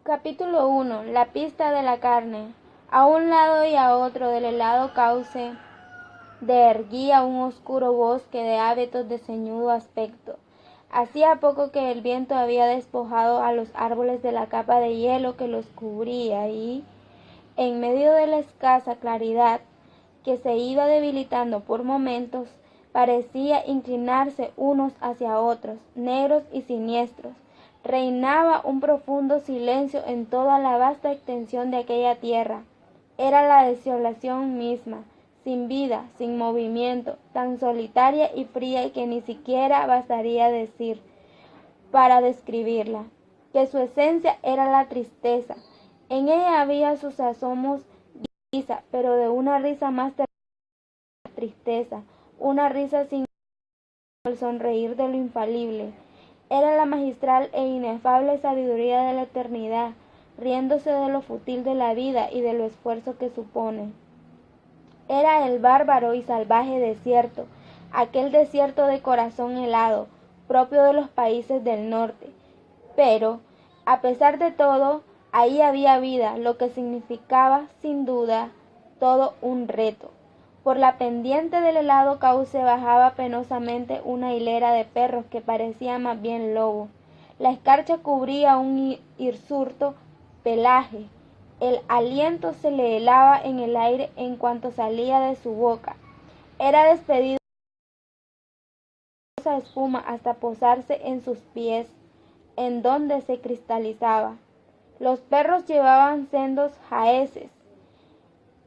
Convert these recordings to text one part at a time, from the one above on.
Capítulo 1. La pista de la carne. A un lado y a otro del helado cauce de erguía un oscuro bosque de abetos de ceñudo aspecto. Hacía poco que el viento había despojado a los árboles de la capa de hielo que los cubría y, en medio de la escasa claridad que se iba debilitando por momentos, parecía inclinarse unos hacia otros, negros y siniestros. Reinaba un profundo silencio en toda la vasta extensión de aquella tierra. Era la desolación misma, sin vida, sin movimiento, tan solitaria y fría que ni siquiera bastaría decir para describirla, que su esencia era la tristeza. En ella había sus asomos de risa, pero de una risa más terrible que la tristeza, una risa sin el sonreír de lo infalible. Era la magistral e inefable sabiduría de la eternidad, riéndose de lo fútil de la vida y de lo esfuerzo que supone. Era el bárbaro y salvaje desierto, aquel desierto de corazón helado, propio de los países del norte. Pero, a pesar de todo, ahí había vida, lo que significaba, sin duda, todo un reto. Por la pendiente del helado cauce bajaba penosamente una hilera de perros que parecía más bien lobo. La escarcha cubría un hirsuto pelaje. El aliento se le helaba en el aire en cuanto salía de su boca. Era despedido de espuma hasta posarse en sus pies, en donde se cristalizaba. Los perros llevaban sendos jaeces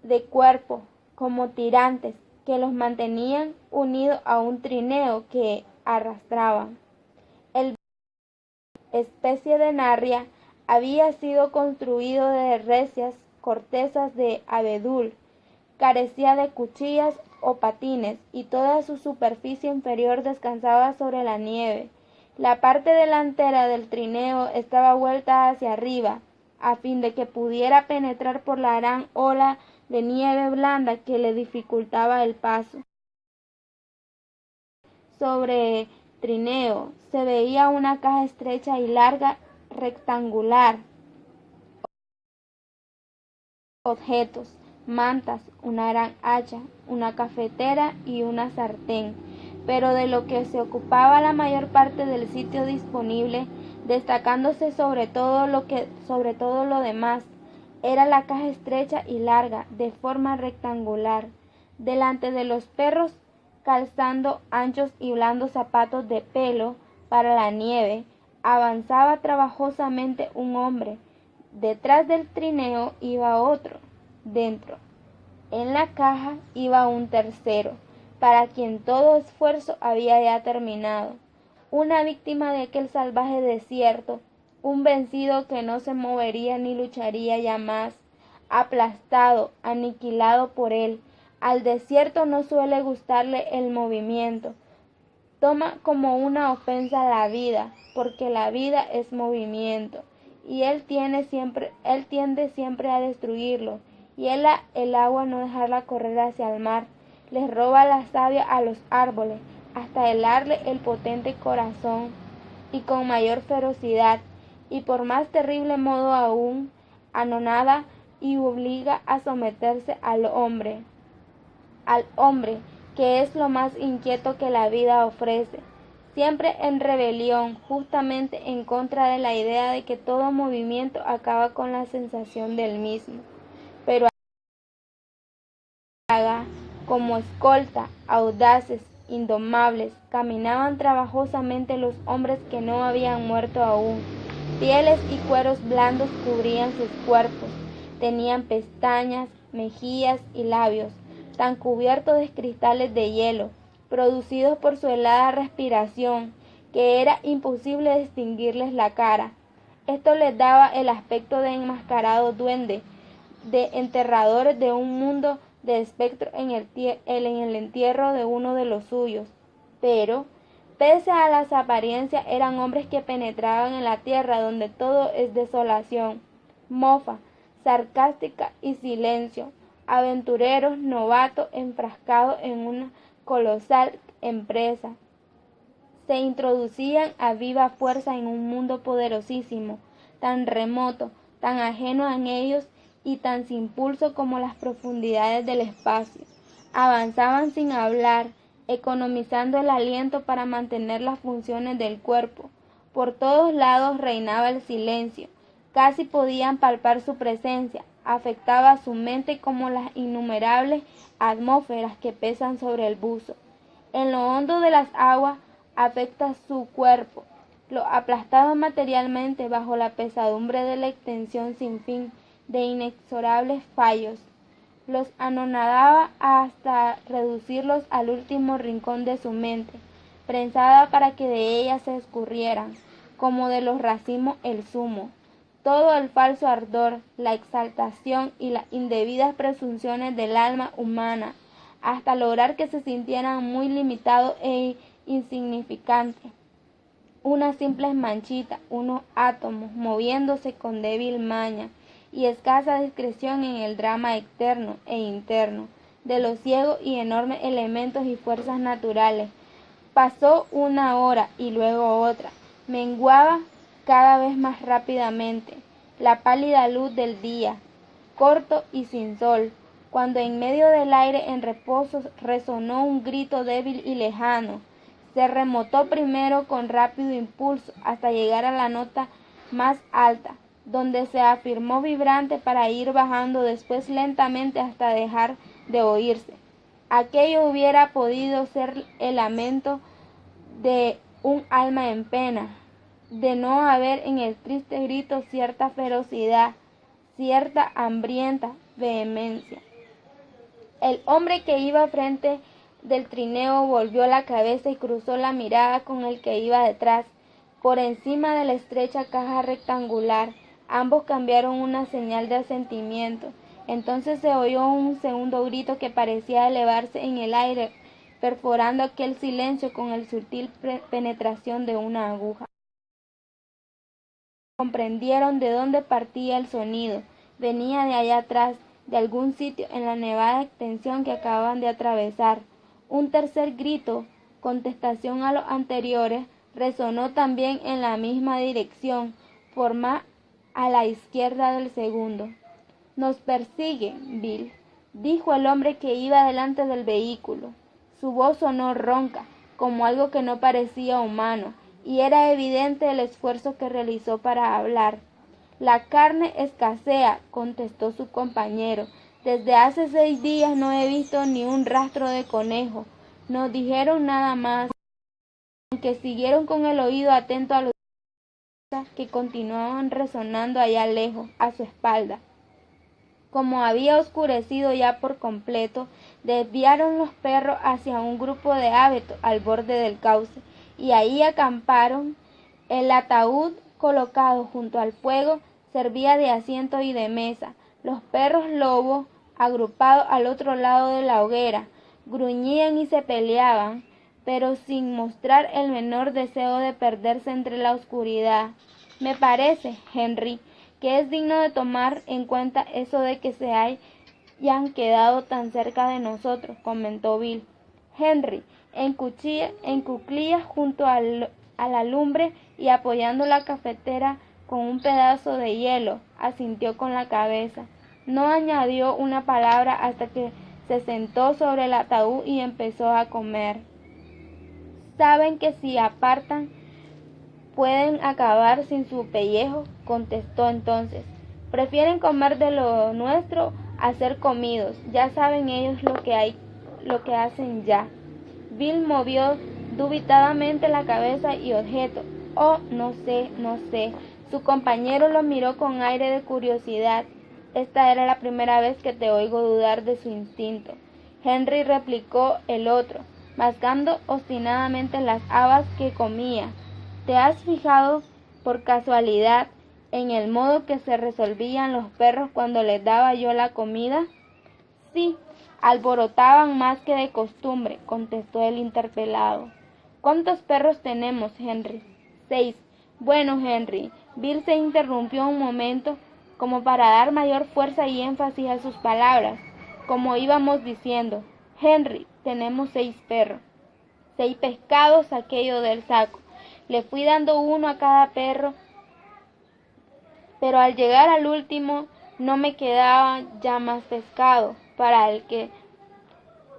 de cuerpo, como tirantes, que los mantenían unidos a un trineo que arrastraban. El especie de narria había sido construido de recias cortezas de abedul, carecía de cuchillas o patines y toda su superficie inferior descansaba sobre la nieve. La parte delantera del trineo estaba vuelta hacia arriba, a fin de que pudiera penetrar por la gran ola de nieve blanda que le dificultaba el paso. Sobre trineo se veía una caja estrecha y larga rectangular. Objetos, mantas, una gran hacha, una cafetera y una sartén, pero de lo que se ocupaba la mayor parte del sitio disponible, destacándose sobre todo lo demás, era la caja estrecha y larga, de forma rectangular. Delante de los perros, calzando anchos y blandos zapatos de pelo para la nieve, avanzaba trabajosamente un hombre. Detrás del trineo iba otro. Dentro, en la caja, iba un tercero, para quien todo esfuerzo había ya terminado. Una víctima de aquel salvaje desierto, un vencido que no se movería ni lucharía ya más, aplastado, aniquilado por él. Al desierto no suele gustarle el movimiento. Toma como una ofensa la vida, porque la vida es movimiento, y él tiende siempre a destruirlo, y el agua no dejarla correr hacia el mar. Les roba la savia a los árboles, hasta helarle el potente corazón, y con mayor ferocidad, y por más terrible modo aún, anonada y obliga a someterse al hombre, que es lo más inquieto que la vida ofrece, siempre en rebelión, justamente en contra de la idea de que todo movimiento acaba con la sensación del mismo. Pero como escolta, audaces, indomables, caminaban trabajosamente los hombres que no habían muerto aún. Pieles y cueros blandos cubrían sus cuerpos, tenían pestañas, mejillas y labios tan cubiertos de cristales de hielo, producidos por su helada respiración, que era imposible distinguirles la cara. Esto les daba el aspecto de enmascarados duendes, de enterradores de un mundo de espectros en el entierro de uno de los suyos. Pero, pese a las apariencias, eran hombres que penetraban en la tierra donde todo es desolación, mofa, sarcástica y silencio, aventureros novatos enfrascados en una colosal empresa. Se introducían a viva fuerza en un mundo poderosísimo, tan remoto, tan ajeno a ellos y tan sin pulso como las profundidades del espacio. Avanzaban sin hablar, economizando el aliento para mantener las funciones del cuerpo. Por todos lados reinaba el silencio. Casi podían palpar su presencia. Afectaba su mente como las innumerables atmósferas que pesan sobre el buzo. En lo hondo de las aguas afecta su cuerpo. Lo aplastaba materialmente bajo la pesadumbre de la extensión sin fin de inexorables fallos. Los anonadaba hasta reducirlos al último rincón de su mente, prensada para que de ella se escurrieran, como de los racimos el zumo, todo el falso ardor, la exaltación y las indebidas presunciones del alma humana, hasta lograr que se sintieran muy limitados e insignificantes. Unas simples manchitas, unos átomos, moviéndose con débil maña y escasa discreción en el drama externo e interno de los ciegos y enormes elementos y fuerzas naturales. Pasó una hora y luego otra. Menguaba cada vez más rápidamente la pálida luz del día, corto y sin sol, cuando en medio del aire en reposo resonó un grito débil y lejano. Se remotó primero con rápido impulso hasta llegar a la nota más alta, donde se afirmó vibrante para ir bajando después lentamente hasta dejar de oírse. Aquello hubiera podido ser el lamento de un alma en pena, de no haber en el triste grito cierta ferocidad, cierta hambrienta vehemencia. El hombre que iba frente del trineo volvió la cabeza y cruzó la mirada con el que iba detrás. Por encima de la estrecha caja rectangular, ambos cambiaron una señal de asentimiento. Entonces se oyó un segundo grito que parecía elevarse en el aire, perforando aquel silencio con la sutil penetración de una aguja. Comprendieron de dónde partía el sonido. Venía de allá atrás, de algún sitio en la nevada extensión que acababan de atravesar. Un tercer grito, contestación a los anteriores, resonó también en la misma dirección, por más a la izquierda del segundo. «Nos persigue, Bill», dijo el hombre que iba delante del vehículo. Su voz sonó ronca, como algo que no parecía humano, y era evidente el esfuerzo que realizó para hablar. «La carne escasea», contestó su compañero. «Desde hace 6 días no he visto ni un rastro de conejo». No dijeron nada más, aunque siguieron con el oído atento a los que continuaban resonando allá lejos, a su espalda. Como había oscurecido ya por completo, desviaron los perros hacia un grupo de abetos al borde del cauce, y ahí acamparon. El ataúd colocado junto al fuego servía de asiento y de mesa. Los perros lobos, agrupados al otro lado de la hoguera, gruñían y se peleaban, pero sin mostrar el menor deseo de perderse entre la oscuridad. «Me parece, Henry, que es digno de tomar en cuenta eso de que se hayan quedado tan cerca de nosotros», comentó Bill. Henry, en cuclillas junto a la lumbre y apoyando la cafetera con un pedazo de hielo, asintió con la cabeza. No añadió una palabra hasta que se sentó sobre el ataúd y empezó a comer. «Saben que si apartan pueden acabar sin su pellejo», contestó entonces. «Prefieren comer de lo nuestro a ser comidos. Ya saben ellos lo que hacen ya». Bill movió dubitadamente la cabeza y objetó: «Oh, no sé. Su compañero lo miró con aire de curiosidad. «Esta era la primera vez que te oigo dudar de su instinto», Henry replicó el otro, mascando obstinadamente las habas que comía. «¿Te has fijado, por casualidad, en el modo que se resolvían los perros cuando les daba yo la comida?» «Sí, alborotaban más que de costumbre», contestó el interpelado. «¿Cuántos perros tenemos, Henry?» «6. Bueno, Henry». Bill se interrumpió un momento, como para dar mayor fuerza y énfasis a sus palabras. «Como íbamos diciendo, Henry, tenemos 6 perros. 6 pescados saqué yo del saco. Le fui dando uno a cada perro pero al llegar al último no me quedaba ya más pescado. Para el que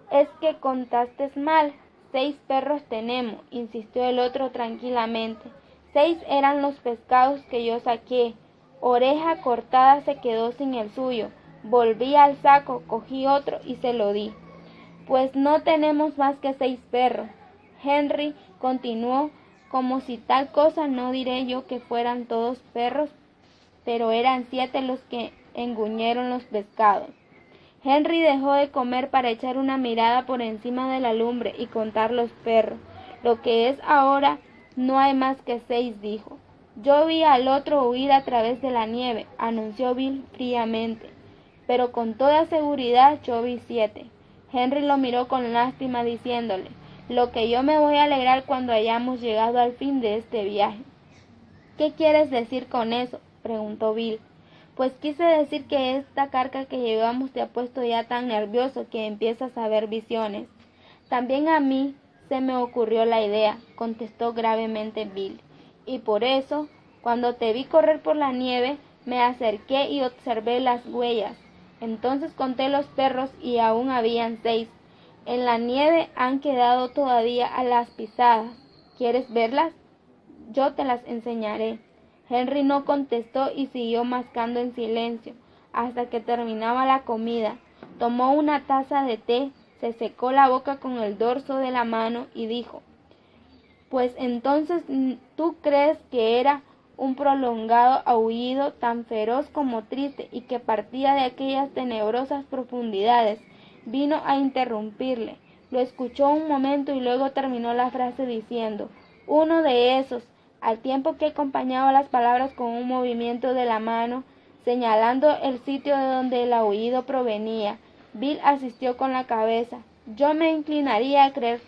es que contaste mal, 6 perros tenemos, insistió el otro tranquilamente. 6 eran los pescados que yo saqué. Oreja Cortada se quedó sin el suyo. Volví al saco, cogí otro y se lo di. Pues no tenemos más que 6 perros. Henry continuó, como si tal cosa no diré yo que fueran todos perros, pero eran 7 los que enguñeron los pescados. Henry dejó de comer para echar una mirada por encima de la lumbre y contar los perros. Lo que es ahora, no hay más que 6, dijo. Yo vi al otro huir a través de la nieve, anunció Bill fríamente. Pero con toda seguridad yo vi 7. Henry lo miró con lástima diciéndole, lo que yo me voy a alegrar cuando hayamos llegado al fin de este viaje. ¿Qué quieres decir con eso?, preguntó Bill. Pues quise decir que esta carga que llevamos te ha puesto ya tan nervioso que empiezas a ver visiones. También a mí se me ocurrió la idea, contestó gravemente Bill, y por eso, cuando te vi correr por la nieve, me acerqué y observé las huellas. Entonces conté los perros y aún habían 6. En la nieve han quedado todavía a las pisadas. ¿Quieres verlas? Yo te las enseñaré. Henry no contestó y siguió mascando en silencio hasta que terminaba la comida. Tomó una taza de té, se secó la boca con el dorso de la mano y dijo, pues entonces tú crees que era un prolongado aullido tan feroz como triste y que partía de aquellas tenebrosas profundidades. Vino a interrumpirle. Lo escuchó un momento y luego terminó la frase diciendo, uno de esos, al tiempo que acompañaba las palabras con un movimiento de la mano, señalando el sitio de donde el aullido provenía. Bill asintió con la cabeza. Yo me inclinaría a creer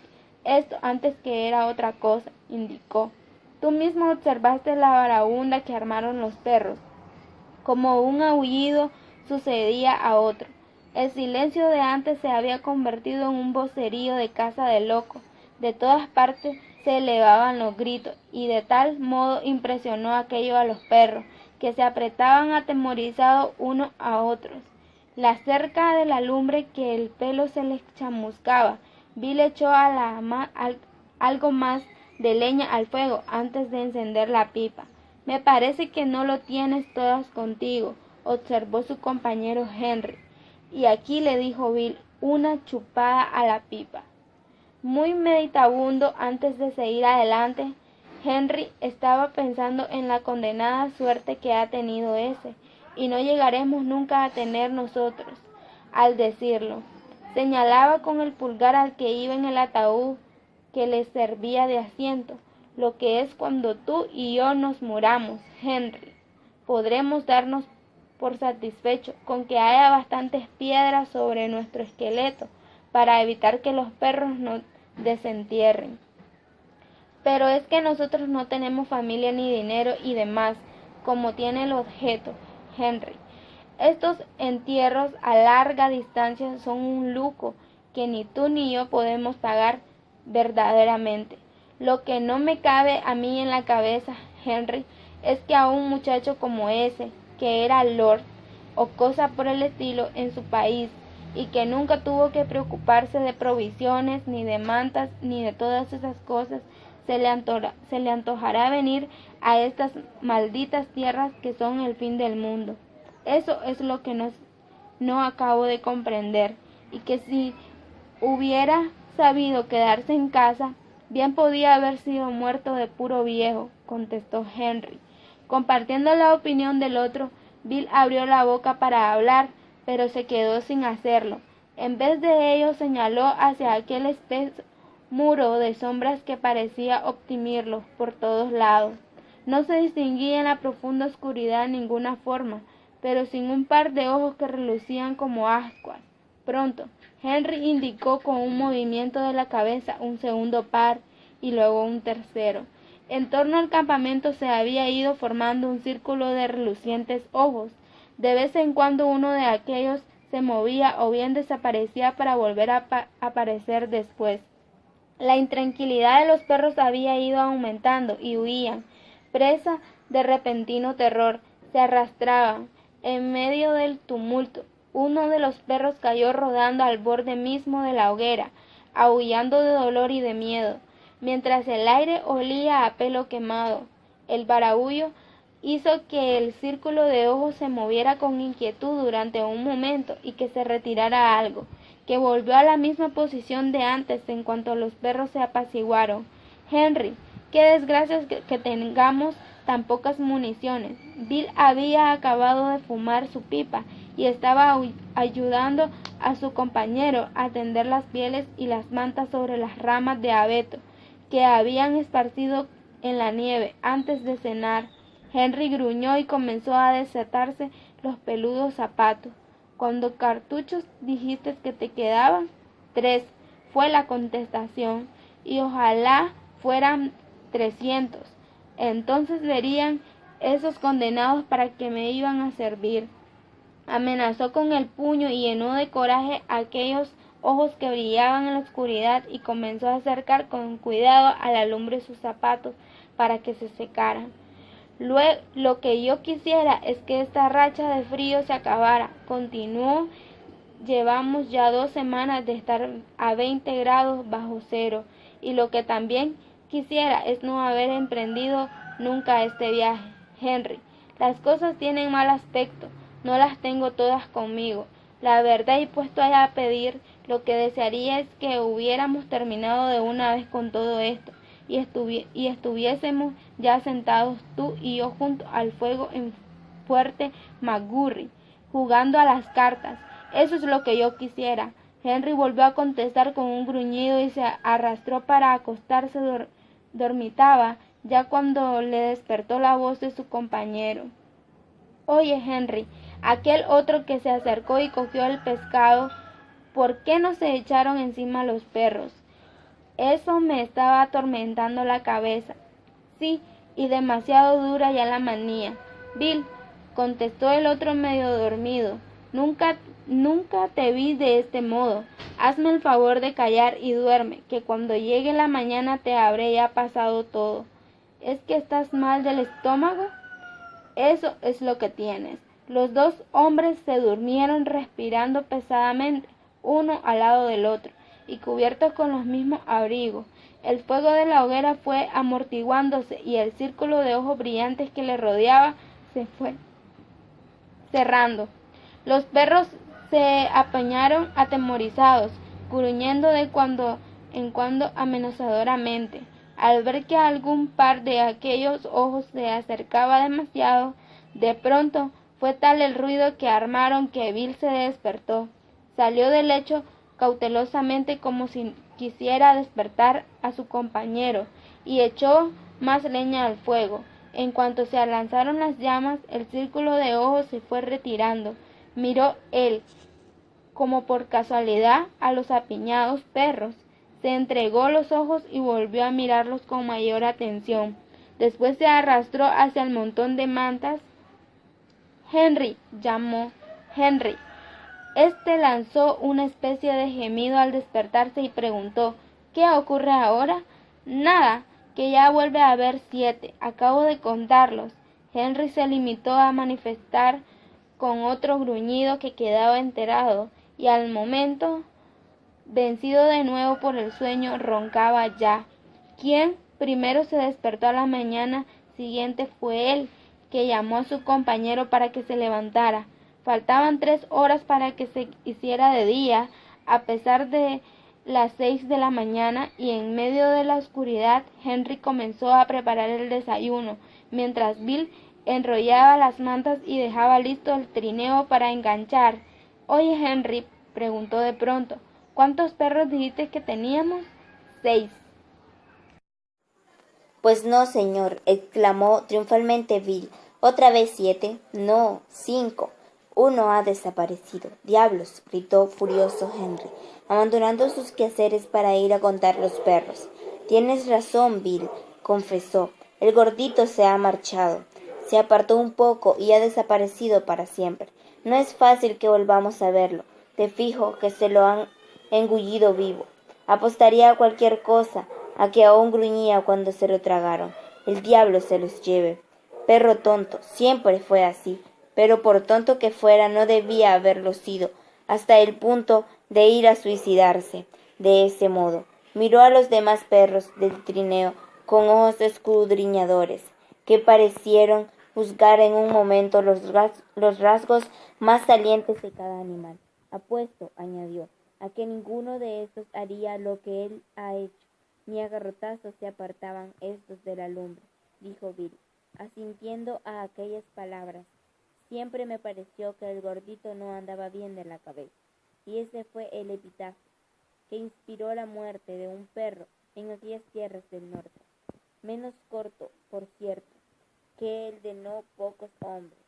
esto antes que era otra cosa, indicó. Tú mismo observaste la barahunda que armaron los perros. Como un aullido sucedía a otro. El silencio de antes se había convertido en un vocerío de casa de loco. De todas partes se elevaban los gritos, y de tal modo impresionó aquello a los perros, que se apretaban atemorizados unos a otros. La cerca de la lumbre que el pelo se les chamuscaba. Bill echó algo más de leña al fuego antes de encender la pipa. Me parece que no lo tienes todas contigo, observó su compañero Henry. Y aquí, le dijo Bill, una chupada a la pipa. Muy meditabundo antes de seguir adelante, Henry estaba pensando en la condenada suerte que ha tenido ese, y no llegaremos nunca a tener nosotros. Al decirlo, señalaba con el pulgar al que iba en el ataúd que le servía de asiento. Lo que es cuando tú y yo nos muramos, Henry. Podremos darnos por satisfechos con que haya bastantes piedras sobre nuestro esqueleto para evitar que los perros nos desentierren. Pero es que nosotros no tenemos familia ni dinero y demás, como tiene el objeto, Henry. Estos entierros a larga distancia son un lujo que ni tú ni yo podemos pagar verdaderamente. Lo que no me cabe a mí en la cabeza, Henry, es que a un muchacho como ese, que era lord o cosa por el estilo en su país, y que nunca tuvo que preocuparse de provisiones, ni de mantas, ni de todas esas cosas, se le antojará venir a estas malditas tierras que son el fin del mundo. Eso es lo que no acabo de comprender, y que si hubiera sabido quedarse en casa, bien podía haber sido muerto de puro viejo, contestó Henry. Compartiendo la opinión del otro, Bill abrió la boca para hablar, pero se quedó sin hacerlo. En vez de ello señaló hacia aquel espeso muro de sombras que parecía oprimirlo por todos lados. No se distinguía en la profunda oscuridad ninguna forma, pero sin un par de ojos que relucían como ascuas. Pronto, Henry indicó con un movimiento de la cabeza un segundo par y luego un tercero. En torno al campamento se había ido formando un círculo de relucientes ojos. De vez en cuando uno de aquellos se movía o bien desaparecía para volver a aparecer después. La intranquilidad de los perros había ido aumentando y huían, presa de repentino terror. se arrastraban. En medio del tumulto, uno de los perros cayó rodando al borde mismo de la hoguera, aullando de dolor y de miedo, mientras el aire olía a pelo quemado. El baraullo hizo que el círculo de ojos se moviera con inquietud durante un momento y que se retirara algo, que volvió a la misma posición de antes en cuanto los perros se apaciguaron. Henry, qué desgracia que tengamos tan pocas municiones. Bill había acabado de fumar su pipa y estaba ayudando a su compañero a tender las pieles y las mantas sobre las ramas de abeto que habían esparcido en la nieve antes de cenar. Henry gruñó y comenzó a desatarse los peludos zapatos. ¿Cuántos cartuchos dijiste que te quedaban? 3, fue la contestación, y ojalá fueran 300. Entonces verían esos condenados para qué me iban a servir. Amenazó con el puño y llenó de coraje aquellos ojos que brillaban en la oscuridad y comenzó a acercar con cuidado a la lumbre sus zapatos para que se secaran. Luego, lo que yo quisiera es que esta racha de frío se acabara, continuó. Llevamos ya 2 semanas de estar a 20 grados bajo cero, y lo que también quisiera es no haber emprendido nunca este viaje. Henry, las cosas tienen mal aspecto, no las tengo todas conmigo. La verdad, y puesto a pedir, lo que desearía es que hubiéramos terminado de una vez con todo esto, y estuviésemos ya sentados tú y yo junto al fuego en Fuerte McGurry, jugando a las cartas. Eso es lo que yo quisiera. Henry volvió a contestar con un gruñido y se arrastró para acostarse. Dormitaba ya cuando le despertó la voz de su compañero. Oye, Henry, aquel otro que se acercó y cogió el pescado, ¿por qué no se echaron encima los perros? Eso me estaba atormentando la cabeza. Sí, y demasiado dura ya la manía. Bill, contestó el otro medio dormido, nunca te vi de este modo. Hazme el favor de callar y duerme, que cuando llegue la mañana te habré ya pasado todo. ¿Es que estás mal del estómago? Eso es lo que tienes. Los 2 hombres se durmieron respirando pesadamente, uno al lado del otro, y cubiertos con los mismos abrigos. El fuego de la hoguera fue amortiguándose y el círculo de ojos brillantes que le rodeaba se fue cerrando. Los perros se apañaron atemorizados, gruñendo de cuando en cuando amenazadoramente. Al ver que algún par de aquellos ojos se acercaba demasiado, de pronto fue tal el ruido que armaron que Bill se despertó. Salió del lecho cautelosamente como si quisiera despertar a su compañero y echó más leña al fuego. En cuanto se lanzaron las llamas, el círculo de ojos se fue retirando. Miró él, como por casualidad, a los apiñados perros. Se entregó los ojos y volvió a mirarlos con mayor atención. Después se arrastró hacia el montón de mantas. Henry, llamó. Henry. Este lanzó una especie de gemido al despertarse y preguntó, ¿qué ocurre ahora? Nada, que ya vuelve a haber 7. Acabo de contarlos. Henry se limitó a manifestar con otro gruñido que quedaba enterado, y al momento, vencido de nuevo por el sueño, roncaba ya. Quien primero se despertó a la mañana siguiente fue él, que llamó a su compañero para que se levantara. Faltaban 3 horas para que se hiciera de día, a pesar de las 6 de la mañana, y en medio de la oscuridad Henry comenzó a preparar el desayuno, mientras Bill enrollaba las mantas y dejaba listo el trineo para enganchar. Oye, Henry, preguntó de pronto, ¿cuántos perros dijiste que teníamos? 6. Pues no, señor, exclamó triunfalmente Bill. ¿Otra vez 7? No, 5. Uno ha desaparecido. ¡Diablos!, gritó furioso Henry, abandonando sus quehaceres para ir a contar los perros. Tienes razón, Bill, confesó. El gordito se ha marchado. Se apartó un poco y ha desaparecido para siempre. No es fácil que volvamos a verlo. Te fijo que se lo han engullido vivo. Apostaría a cualquier cosa, a que aún gruñía cuando se lo tragaron. El diablo se los lleve. Perro tonto, siempre fue así, pero por tonto que fuera no debía haberlo sido, hasta el punto de ir a suicidarse. De ese modo, miró a los demás perros del trineo con ojos escudriñadores, que parecieron juzgar en un momento los rasgos más salientes de cada animal. Apuesto, añadió, a que ninguno de estos haría lo que él ha hecho, ni a garrotazos se apartaban estos de la lumbre, dijo Bill, asintiendo a aquellas palabras. Siempre me pareció que el gordito no andaba bien de la cabeza, y ese fue el epitafio que inspiró la muerte de un perro en aquellas tierras del norte, menos corto, por cierto, que el de no pocos hombres.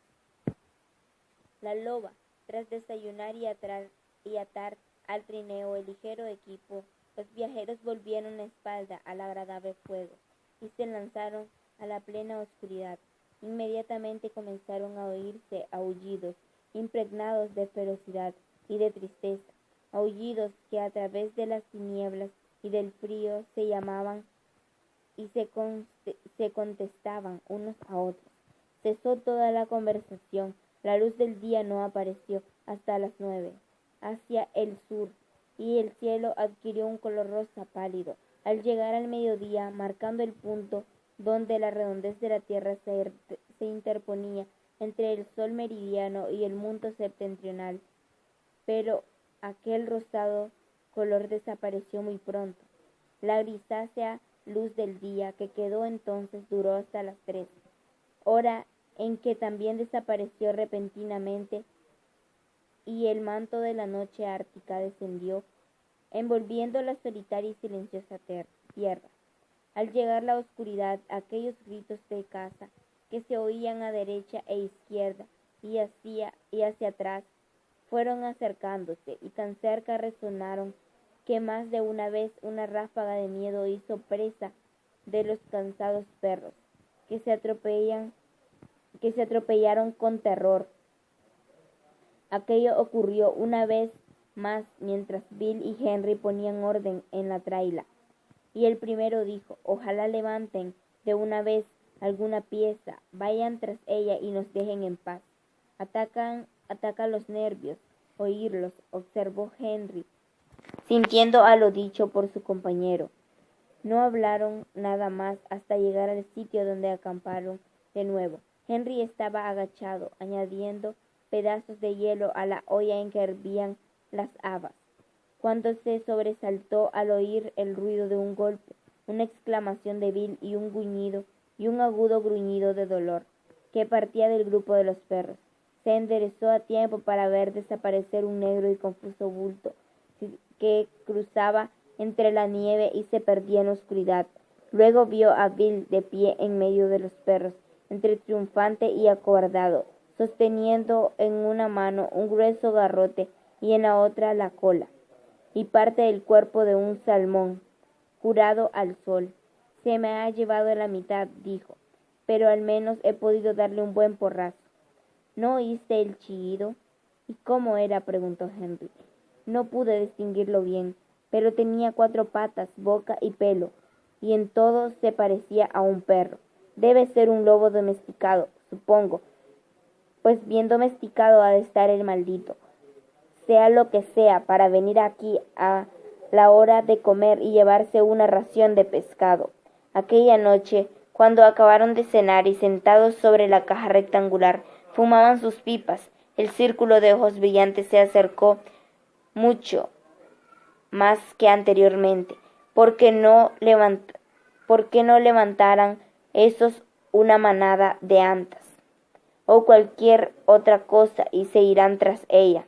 La loba, tras desayunar y atar al trineo el ligero equipo, los viajeros volvieron la espalda al agradable fuego y se lanzaron a la plena oscuridad. Inmediatamente comenzaron a oírse aullidos impregnados de ferocidad y de tristeza, aullidos que a través de las tinieblas y del frío se llamaban y se contestaban unos a otros. Cesó toda la conversación. La luz del día no apareció hasta las 9, hacia el sur, y el cielo adquirió un color rosa pálido al llegar al mediodía, marcando el punto donde la redondez de la tierra se interponía entre el sol meridiano y el mundo septentrional. Pero aquel rosado color desapareció muy pronto. La grisácea luz del día que quedó entonces duró hasta las 3, hora en que también desapareció repentinamente, y el manto de la noche ártica descendió, envolviendo la solitaria y silenciosa tierra. Al llegar la oscuridad, aquellos gritos de caza que se oían a derecha e izquierda y hacia atrás fueron acercándose, y tan cerca resonaron que más de una vez una ráfaga de miedo hizo presa de los cansados perros, que se atropellaron con terror. Aquello ocurrió una vez más mientras Bill y Henry ponían orden en la traila, y el primero dijo: ojalá levanten de una vez alguna pieza, vayan tras ella y nos dejen en paz. Ataca los nervios, oírlos, observó Henry, sintiendo a lo dicho por su compañero. No hablaron nada más hasta llegar al sitio donde acamparon de nuevo. Henry estaba agachado, añadiendo pedazos de hielo a la olla en que hervían las habas, cuando se sobresaltó al oír el ruido de un golpe, una exclamación de Bill y un gruñido, y un agudo gruñido de dolor, que partía del grupo de los perros. Se enderezó a tiempo para ver desaparecer un negro y confuso bulto que cruzaba entre la nieve y se perdía en la oscuridad. Luego vio a Bill de pie en medio de los perros, entre triunfante y acobardado, sosteniendo en una mano un grueso garrote y en la otra la cola y parte del cuerpo de un salmón, curado al sol. Se me ha llevado la mitad, dijo, pero al menos he podido darle un buen porrazo. ¿No oíste el chillido? ¿Y cómo era?, preguntó Henry. No pude distinguirlo bien, pero tenía 4 patas, boca y pelo, y en todo se parecía a un perro. Debe ser un lobo domesticado, supongo, pues bien domesticado ha de estar el maldito, sea lo que sea, para venir aquí a la hora de comer y llevarse una ración de pescado. Aquella noche, cuando acabaron de cenar y sentados sobre la caja rectangular, fumaban sus pipas, el círculo de ojos brillantes se acercó mucho más que anteriormente. ¿Por qué no levantaran esos una manada de antas o cualquier otra cosa y se irán tras ella,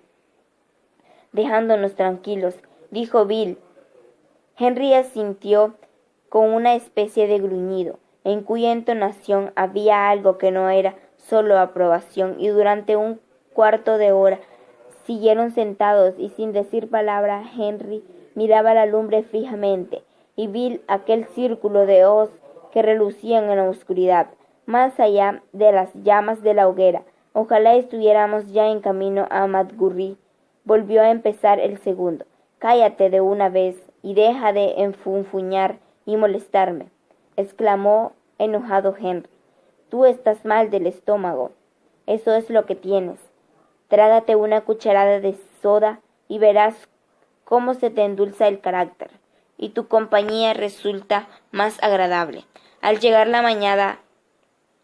dejándonos tranquilos?, dijo Bill. Henry asintió con una especie de gruñido, en cuya entonación había algo que no era solo aprobación, y durante un cuarto de hora siguieron sentados y sin decir palabra. Henry miraba la lumbre fijamente, y Bill aquel círculo de ojos que relucían en la oscuridad, más allá de las llamas de la hoguera. Ojalá estuviéramos ya en camino a Madgurri. Volvió a empezar el segundo. Cállate de una vez y deja de enfunfuñar y molestarme, exclamó enojado Henry. Tú estás mal del estómago. Eso es lo que tienes. Trágate una cucharada de soda y verás cómo se te endulza el carácter, y tu compañía resulta más agradable. Al llegar la mañana,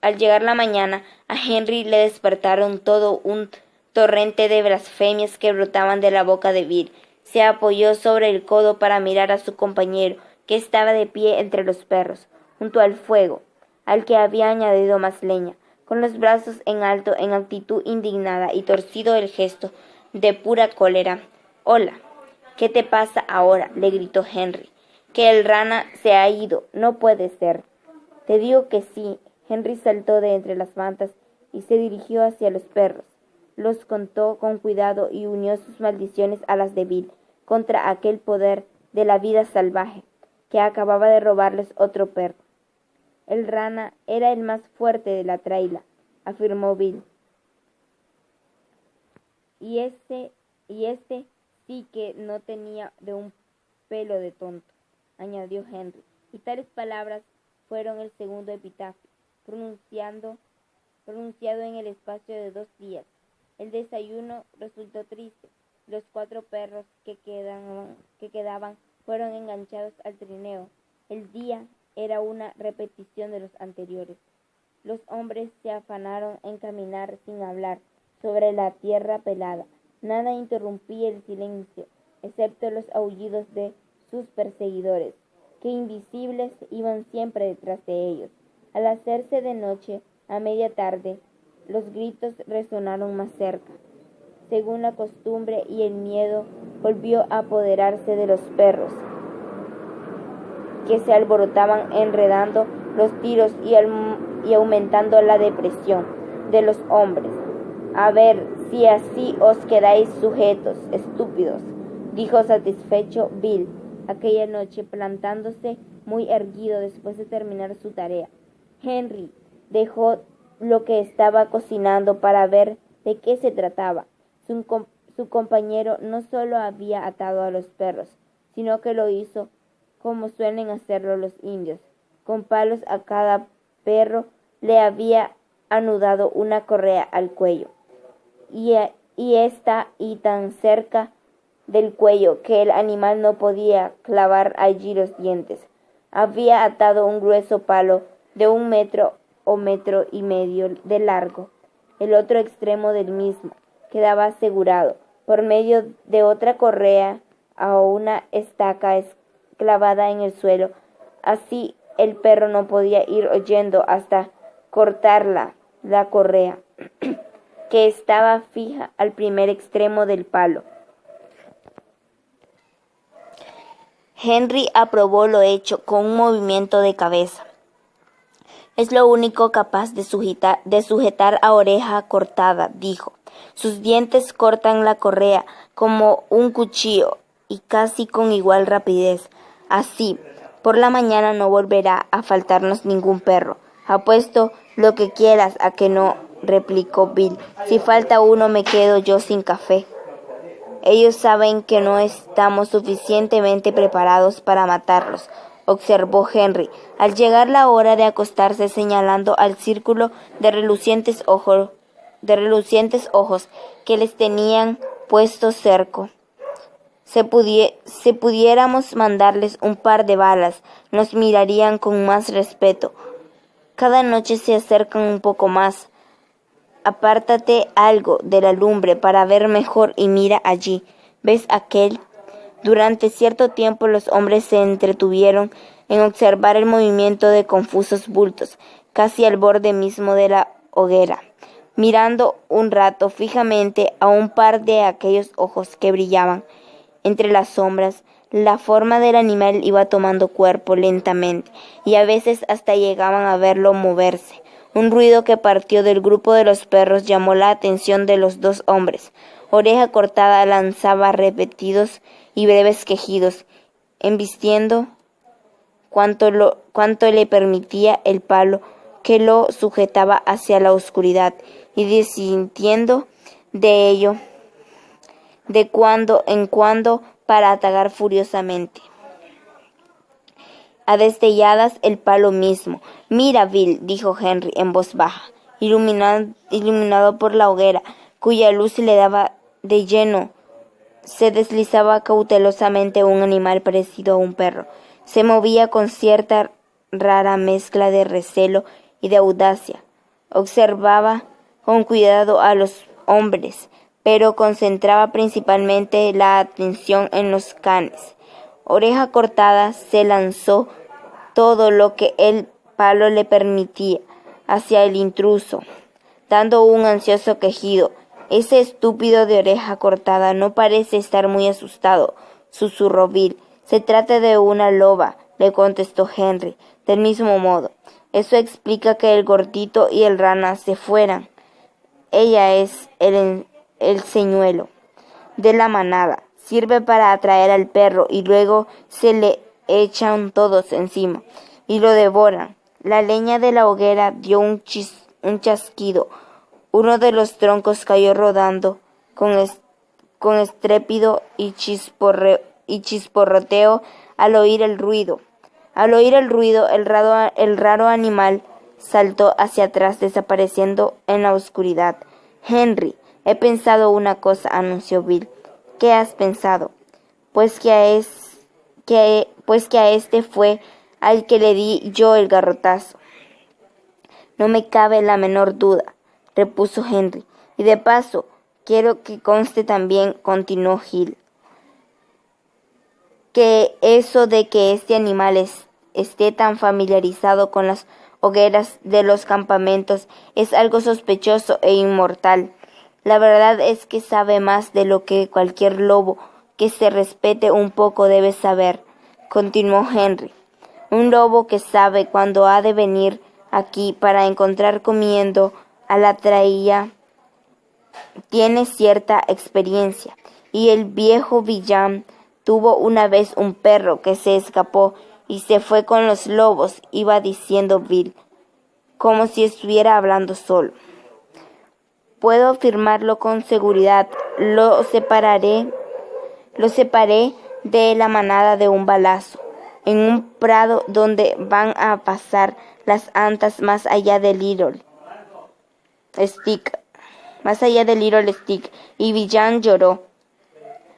a Henry le despertaron todo un torrente de blasfemias que brotaban de la boca de Bill. Se apoyó sobre el codo para mirar a su compañero, que estaba de pie entre los perros, junto al fuego, al que había añadido más leña, con los brazos en alto, en actitud indignada y torcido el gesto de pura cólera. «Hola, ¿qué te pasa ahora?», le gritó Henry. «Que el rana se ha ido. No puede ser». «Te digo que sí». Henry saltó de entre las mantas y se dirigió hacia los perros. Los contó con cuidado y unió sus maldiciones a las de Bill contra aquel poder de la vida salvaje que acababa de robarles otro perro. «El rana era el más fuerte de la traila», afirmó Bill. Y este sí que no tenía de un pelo de tonto», añadió Henry, y tales palabras fueron el segundo epitafio, pronunciado en el espacio de 2 días. El desayuno resultó triste. Los 4 perros que quedaban fueron enganchados al trineo. El día era una repetición de los anteriores. Los hombres se afanaron en caminar sin hablar sobre la tierra pelada. Nada interrumpía el silencio, excepto los aullidos de sus perseguidores, que invisibles iban siempre detrás de ellos. Al hacerse de noche, a media tarde, los gritos resonaron más cerca, según la costumbre, y el miedo volvió a apoderarse de los perros, que se alborotaban enredando los tiros y aumentando la depresión de los hombres. «A ver si así os quedáis sujetos, estúpidos», dijo satisfecho Bill aquella noche, plantándose muy erguido después de terminar su tarea. Henry dejó lo que estaba cocinando para ver de qué se trataba. Su compañero no solo había atado a los perros, sino que lo hizo como suelen hacerlo los indios. Con palos a cada perro le había anudado una correa al cuello, y tan cerca del cuello que el animal no podía clavar allí los dientes. Había atado un grueso palo de 1 metro o 1,5 metros de largo. El otro extremo del mismo quedaba asegurado por medio de otra correa a una estaca clavada en el suelo. Así el perro no podía ir oyendo hasta cortarla, la correa, que estaba fija al primer extremo del palo. Henry aprobó lo hecho con un movimiento de cabeza. «Es lo único capaz de sujetar a Oreja Cortada», dijo. «Sus dientes cortan la correa como un cuchillo y casi con igual rapidez. Así, por la mañana no volverá a faltarnos ningún perro». «Apuesto lo que quieras a que no», replicó Bill. «Si falta uno me quedo yo sin café». «Ellos saben que no estamos suficientemente preparados para matarlos», observó Henry, al llegar la hora de acostarse, señalando al círculo de relucientes ojos que les tenían puesto cerco. Si pudiéramos mandarles un par de balas, nos mirarían con más respeto. Cada noche se acercan un poco más. Apártate algo de la lumbre para ver mejor y mira allí. ¿Ves aquel? Durante cierto tiempo los hombres se entretuvieron en observar el movimiento de confusos bultos, casi al borde mismo de la hoguera, mirando un rato fijamente a un par de aquellos ojos que brillaban entre las sombras. La forma del animal iba tomando cuerpo lentamente, y a veces hasta llegaban a verlo moverse. Un ruido que partió del grupo de los perros llamó la atención de los 2 hombres. Oreja Cortada lanzaba repetidos y breves quejidos, embistiendo cuanto le permitía el palo que lo sujetaba hacia la oscuridad, y disintiendo de ello de cuando en cuando para atacar furiosamente. a destelladas el palo mismo. «Mira, Bill», dijo Henry en voz baja, iluminado por la hoguera, cuya luz le daba de lleno. Se deslizaba cautelosamente un animal parecido a un perro. Se movía con cierta rara mezcla de recelo y de audacia. Observaba con cuidado a los hombres, pero concentraba principalmente la atención en los canes. Oreja Cortada se lanzó todo lo que el palo le permitía hacia el intruso, dando un ansioso quejido. «Ese estúpido de Oreja Cortada no parece estar muy asustado», susurró Bill. «Se trata de una loba», le contestó Henry, del mismo modo. «Eso explica que el gordito y el rana se fueran. Ella es el señuelo de la manada. Sirve para atraer al perro y luego se le echan todos encima y lo devoran». La leña de la hoguera dio un chasquido. Uno de los troncos cayó rodando con estrépito y chisporroteo al oír el ruido. El raro animal saltó hacia atrás, desapareciendo en la oscuridad. «Henry, he pensado una cosa», anunció Bill. «¿Qué has pensado?» Pues que a este fue al que le di yo el garrotazo». «No me cabe la menor duda», repuso Henry. «Y de paso, quiero que conste también», continuó Hill, «que eso de que este animal esté tan familiarizado con las hogueras de los campamentos es algo sospechoso e inmoral. La verdad es que sabe más de lo que cualquier lobo que se respete un poco debe saber», continuó Henry. «Un lobo que sabe cuándo ha de venir aquí para encontrar comiendo a la traía tiene cierta experiencia. Y el viejo Villam tuvo una vez un perro que se escapó y se fue con los lobos», iba diciendo Bill, como si estuviera hablando solo. «Puedo afirmarlo con seguridad. Lo separé de la manada de un balazo, en un prado donde van a pasar las antas más allá de Little Stick». Y Villam lloró.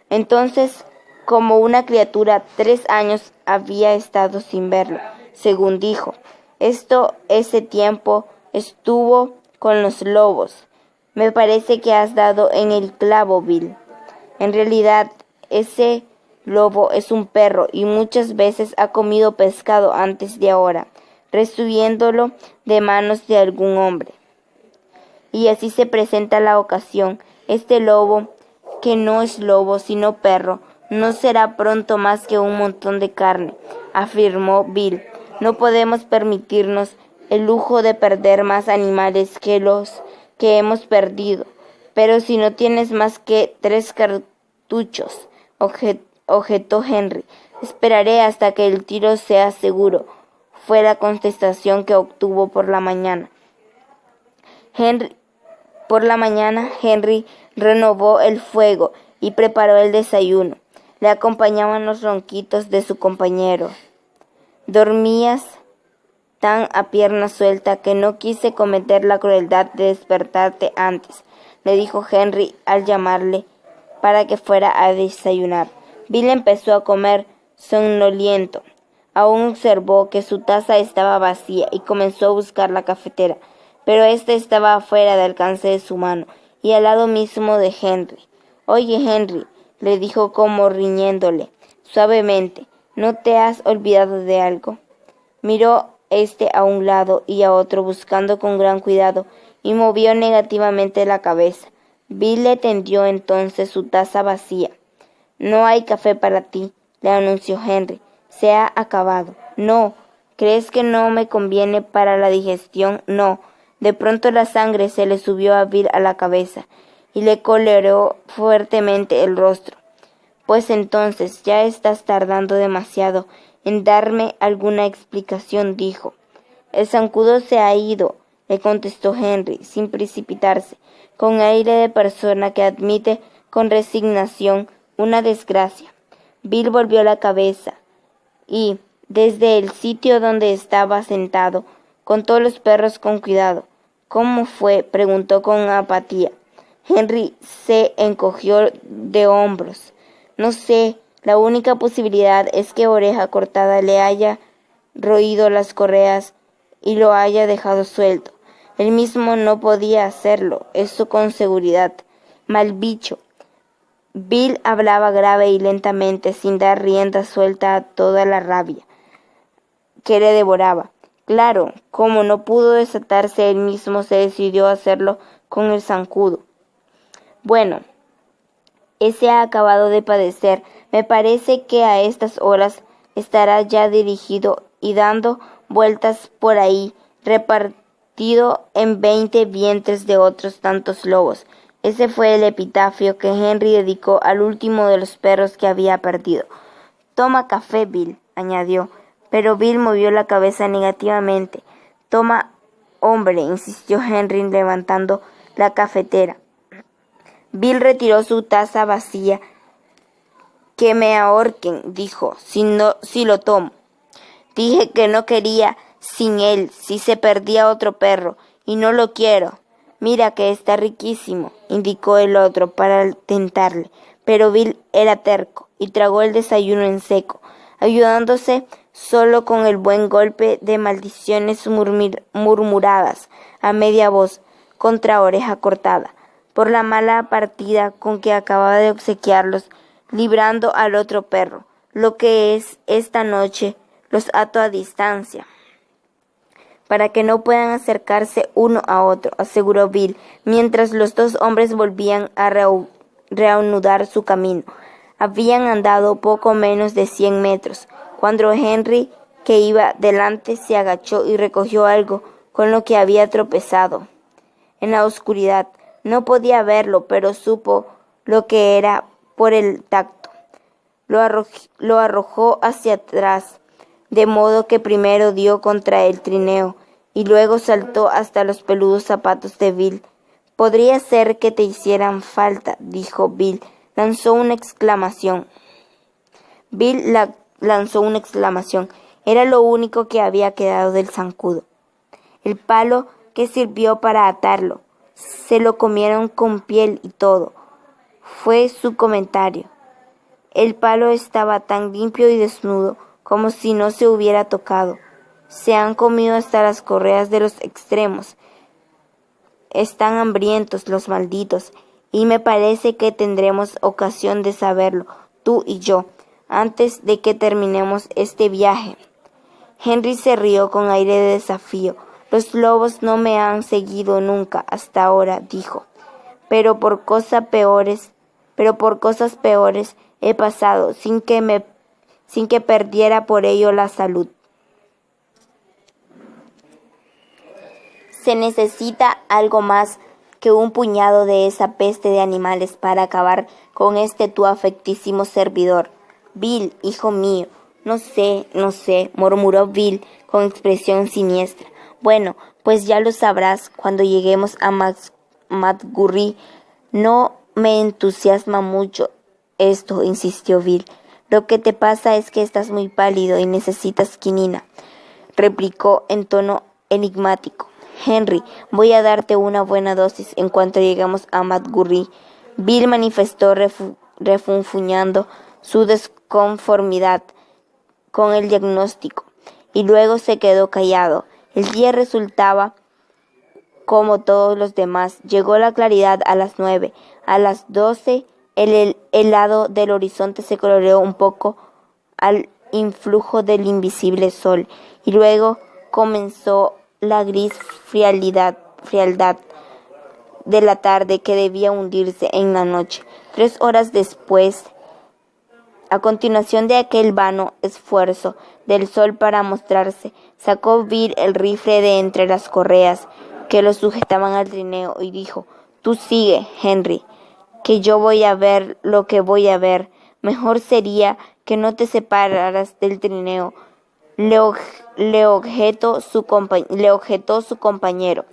Entonces, como una criatura, 3 años había estado sin verlo, según dijo. Ese tiempo estuvo con los lobos. Me parece que has dado en el clavo, Bill. En realidad, ese lobo es un perro y muchas veces ha comido pescado antes de ahora, recibiéndolo de manos de algún hombre. Y así se presenta la ocasión. Este lobo, que no es lobo sino perro, no será pronto más que un montón de carne», afirmó Bill. «No podemos permitirnos el lujo de perder más animales que los que hemos perdido». «Pero si no tienes más que 3 cartuchos», objetó Henry. «Esperaré hasta que el tiro sea seguro», fue la contestación que obtuvo por la mañana. Henry renovó el fuego y preparó el desayuno. Le acompañaban los ronquitos de su compañero. «Dormías tan a pierna suelta que no quise cometer la crueldad de despertarte antes», le dijo Henry al llamarle para que fuera a desayunar. Bill empezó a comer somnoliento. Aún observó que su taza estaba vacía y comenzó a buscar la cafetera, pero ésta estaba fuera de alcance de su mano y al lado mismo de Henry. «Oye, Henry», le dijo como riñéndole suavemente, «¿no te has olvidado de algo?». Miró a un lado y a otro buscando con gran cuidado y movió negativamente la cabeza. Bill le tendió entonces su taza vacía. «No hay café para ti», le anunció Henry. «Se ha acabado». «No. ¿Crees que no me conviene para la digestión?» «No». De pronto la sangre se le subió a Bill a la cabeza y le coloreó fuertemente el rostro. «Pues entonces ya estás tardando demasiado en darme alguna explicación», dijo. «El zancudo se ha ido», le contestó Henry, sin precipitarse, con aire de persona que admite con resignación una desgracia. Bill volvió la cabeza y, desde el sitio donde estaba sentado. Contó los perros con cuidado. ¿Cómo fue?, preguntó con apatía. Henry se encogió de hombros. No sé, la única posibilidad es que Oreja Cortada le haya roído las correas y lo haya dejado suelto. Él mismo no podía hacerlo, eso con seguridad. Mal bicho. Bill hablaba grave y lentamente, sin dar rienda suelta a toda la rabia que le devoraba. Claro, como no pudo desatarse él mismo, se decidió a hacerlo con el zancudo. Bueno, ese ha acabado de padecer. Me parece que a estas horas estará ya dirigido y dando vueltas por ahí, repartido en 20 vientres de otros tantos lobos. Ese fue el epitafio que Henry dedicó al último de los perros que había perdido. Toma café, Bill, añadió, pero Bill movió la cabeza negativamente. Toma, hombre, insistió Henry levantando la cafetera. Bill retiró su taza vacía. Que me ahorquen, dijo, si lo tomo. Dije que no quería sin él, si se perdía otro perro, y no lo quiero. Mira que está riquísimo, indicó el otro para tentarle, pero Bill era terco y tragó el desayuno en seco, ayudándose solo con el buen golpe de maldiciones murmuradas a media voz contra Oreja Cortada, por la mala partida con que acababa de obsequiarlos, librando al otro perro. Lo que es esta noche los ato a distancia, para que no puedan acercarse uno a otro, aseguró Bill, mientras los dos hombres volvían a reanudar su camino. Habían andado poco menos de 100 metros, cuando Henry, que iba delante, se agachó y recogió algo con lo que había tropezado. En la oscuridad no podía verlo, pero supo lo que era por el tacto. Lo arrojó hacia atrás, de modo que primero dio contra el trineo y luego saltó hasta los peludos zapatos de Bill. Podría ser que te hicieran falta, dijo Bill. Lanzó una exclamación. Era lo único que había quedado del zancudo. El palo que sirvió para atarlo. Se lo comieron con piel y todo, fue su comentario. El palo estaba tan limpio y desnudo como si no se hubiera tocado. Se han comido hasta las correas de los extremos. Están hambrientos los malditos, y me parece que tendremos ocasión de saberlo, tú y yo, antes de que terminemos este viaje. Henry se rió con aire de desafío. Los lobos no me han seguido nunca hasta ahora, dijo, pero por cosas peores he pasado sin que perdiera por ello la salud. Se necesita algo más que un puñado de esa peste de animales para acabar con este tu afectísimo servidor. Bill, hijo mío, no sé, murmuró Bill con expresión siniestra. Bueno, pues ya lo sabrás cuando lleguemos a McGurry. No me entusiasma mucho esto, insistió Bill. Lo que te pasa es que estás muy pálido y necesitas quinina, replicó en tono enigmático. Henry, voy a darte una buena dosis en cuanto lleguemos a McGurry. Bill manifestó refunfuñando su desconformidad con el diagnóstico y luego se quedó callado. El día resultaba como todos los demás. Llegó la claridad a las 9. A las 12 el lado del horizonte se coloreó un poco al influjo del invisible sol y luego comenzó la gris frialdad de la tarde que debía hundirse en la noche. 3 horas después, a continuación de aquel vano esfuerzo del sol para mostrarse, sacó Bill el rifle de entre las correas que lo sujetaban al trineo y dijo: «Tú sigue, Henry, que yo voy a ver lo que voy a ver. Mejor sería que no te separaras del trineo», le objetó su compañero.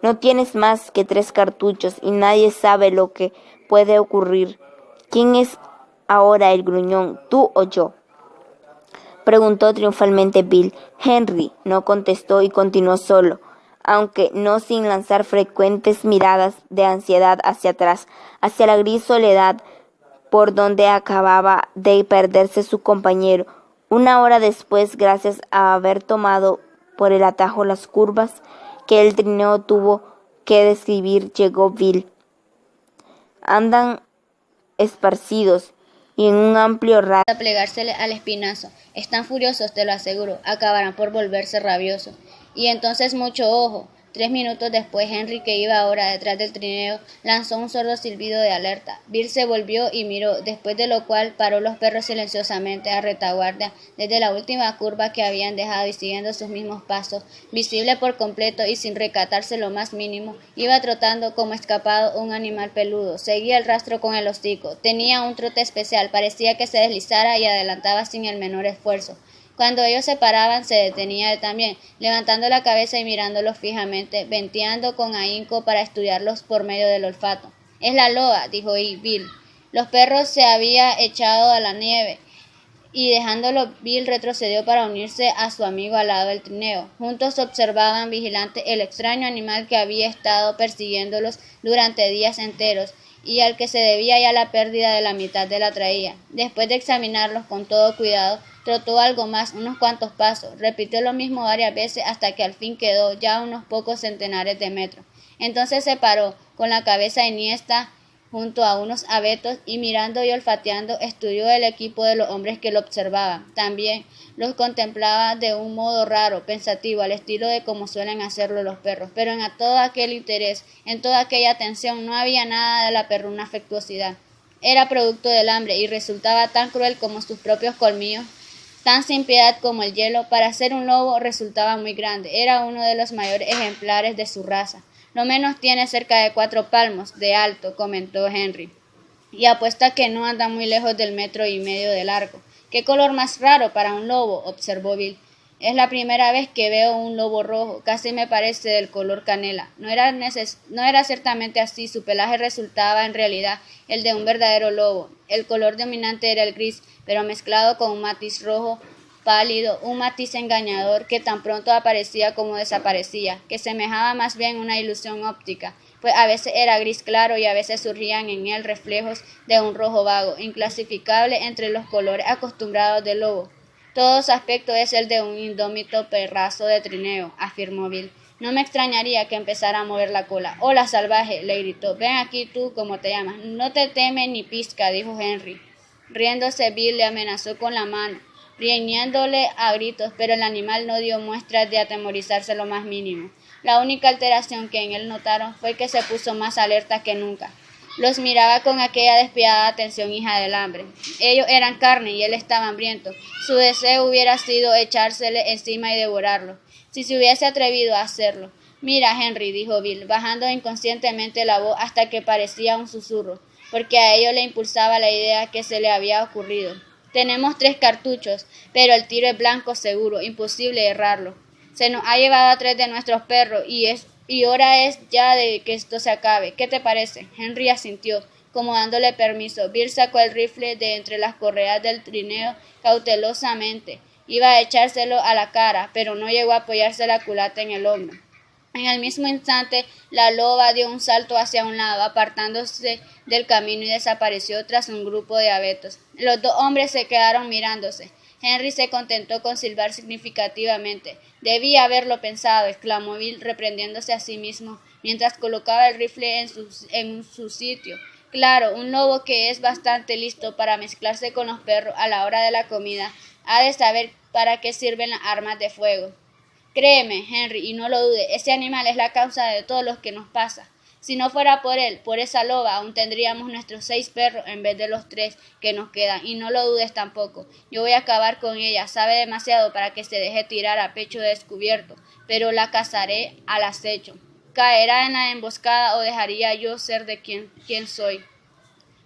«No tienes más que 3 cartuchos y nadie sabe lo que puede ocurrir. ¿Quién es ahora el gruñón, tú o yo?». preguntó triunfalmente Bill. Henry no contestó y continuó solo, aunque no sin lanzar frecuentes miradas de ansiedad hacia atrás, hacia la gris soledad por donde acababa de perderse su compañero. Una hora después, gracias a haber tomado por el atajo las curvas que el trineo tuvo que describir, llegó Bill. Andan esparcidos y en un amplio radio a plegársele al espinazo. Están furiosos, te lo aseguro. Acabarán por volverse rabiosos. Y entonces mucho ojo. 3 minutos después, Henry, que iba ahora detrás del trineo, lanzó un sordo silbido de alerta. Bill se volvió y miró, después de lo cual paró los perros silenciosamente a retaguardia desde la última curva que habían dejado y siguiendo sus mismos pasos, visible por completo y sin recatarse lo más mínimo, iba trotando como escapado un animal peludo. Seguía el rastro con el hocico. Tenía un trote especial, parecía que se deslizara y adelantaba sin el menor esfuerzo. Cuando ellos se paraban, se detenía él también, levantando la cabeza y mirándolos fijamente, venteando con ahínco para estudiarlos por medio del olfato. «Es la loba», dijo Bill. Los perros se había echado a la nieve, y dejándolo, Bill retrocedió para unirse a su amigo al lado del trineo. Juntos observaban vigilantes el extraño animal que había estado persiguiéndolos durante días enteros, y al que se debía ya la pérdida de la mitad de la traía. Después de examinarlos con todo cuidado, trotó algo más, unos cuantos pasos, repitió lo mismo varias veces hasta que al fin quedó ya a unos pocos centenares de metros. Entonces se paró, con la cabeza enhiesta junto a unos abetos y mirando y olfateando, estudió el equipo de los hombres que lo observaban. También los contemplaba de un modo raro, pensativo, al estilo de como suelen hacerlo los perros, pero en todo aquel interés, en toda aquella atención, no había nada de la perruna afectuosidad. Era producto del hambre y resultaba tan cruel como sus propios colmillos, tan sin piedad como el hielo. Para ser un lobo resultaba muy grande, era uno de los mayores ejemplares de su raza. Lo menos tiene cerca de 4 palmos de alto, comentó Henry, y apuesta que no anda muy lejos del 1,5 metros de largo. «Qué color más raro para un lobo», observó Bill. «Es la primera vez que veo un lobo rojo, casi me parece del color canela». No era ciertamente así, su pelaje resultaba en realidad el de un verdadero lobo. El color dominante era el gris, pero mezclado con un matiz rojo pálido, un matiz engañador que tan pronto aparecía como desaparecía, que semejaba más bien una ilusión óptica, pues a veces era gris claro y a veces surgían en él reflejos de un rojo vago, inclasificable entre los colores acostumbrados del lobo. «Todo su aspecto es el de un indómito perrazo de trineo», afirmó Bill. «No me extrañaría que empezara a mover la cola». «Hola, salvaje», le gritó. «Ven aquí tú, ¿cómo te llamas?» «No te teme ni pizca», dijo Henry. Riéndose, Bill le amenazó con la mano, riñéndole a gritos, pero el animal no dio muestras de atemorizarse lo más mínimo. La única alteración que en él notaron fue que se puso más alerta que nunca. Los miraba con aquella despiadada atención hija del hambre. Ellos eran carne y él estaba hambriento. Su deseo hubiera sido echársele encima y devorarlo, si se hubiese atrevido a hacerlo. «Mira, Henry», dijo Bill, bajando inconscientemente la voz hasta que parecía un susurro, porque a ello le impulsaba la idea que se le había ocurrido. «Tenemos 3 cartuchos, pero el tiro es blanco seguro, imposible errarlo. Se nos ha llevado a 3 de nuestros perros y hora es ya de que esto se acabe. ¿Qué te parece?» Henry asintió, como dándole permiso. Bill sacó el rifle de entre las correas del trineo cautelosamente. Iba a echárselo a la cara, pero no llegó a apoyarse la culata en el hombro. En el mismo instante, la loba dio un salto hacia un lado, apartándose del camino y desapareció tras un grupo de abetos. Los 2 hombres se quedaron mirándose. Henry se contentó con silbar significativamente. «Debía haberlo pensado», exclamó Bill, reprendiéndose a sí mismo, mientras colocaba el rifle en su sitio. «Claro, un lobo que es bastante listo para mezclarse con los perros a la hora de la comida ha de saber para qué sirven las armas de fuego. Créeme, Henry, y no lo dude, ese animal es la causa de todo lo que nos pasa. Si no fuera por él, por esa loba, aún tendríamos nuestros 6 perros en vez de los 3 que nos quedan, y no lo dudes tampoco. Yo voy a acabar con ella, sabe demasiado para que se deje tirar a pecho descubierto, pero la cazaré al acecho. ¿Caerá en la emboscada o dejaría yo ser de quien soy?»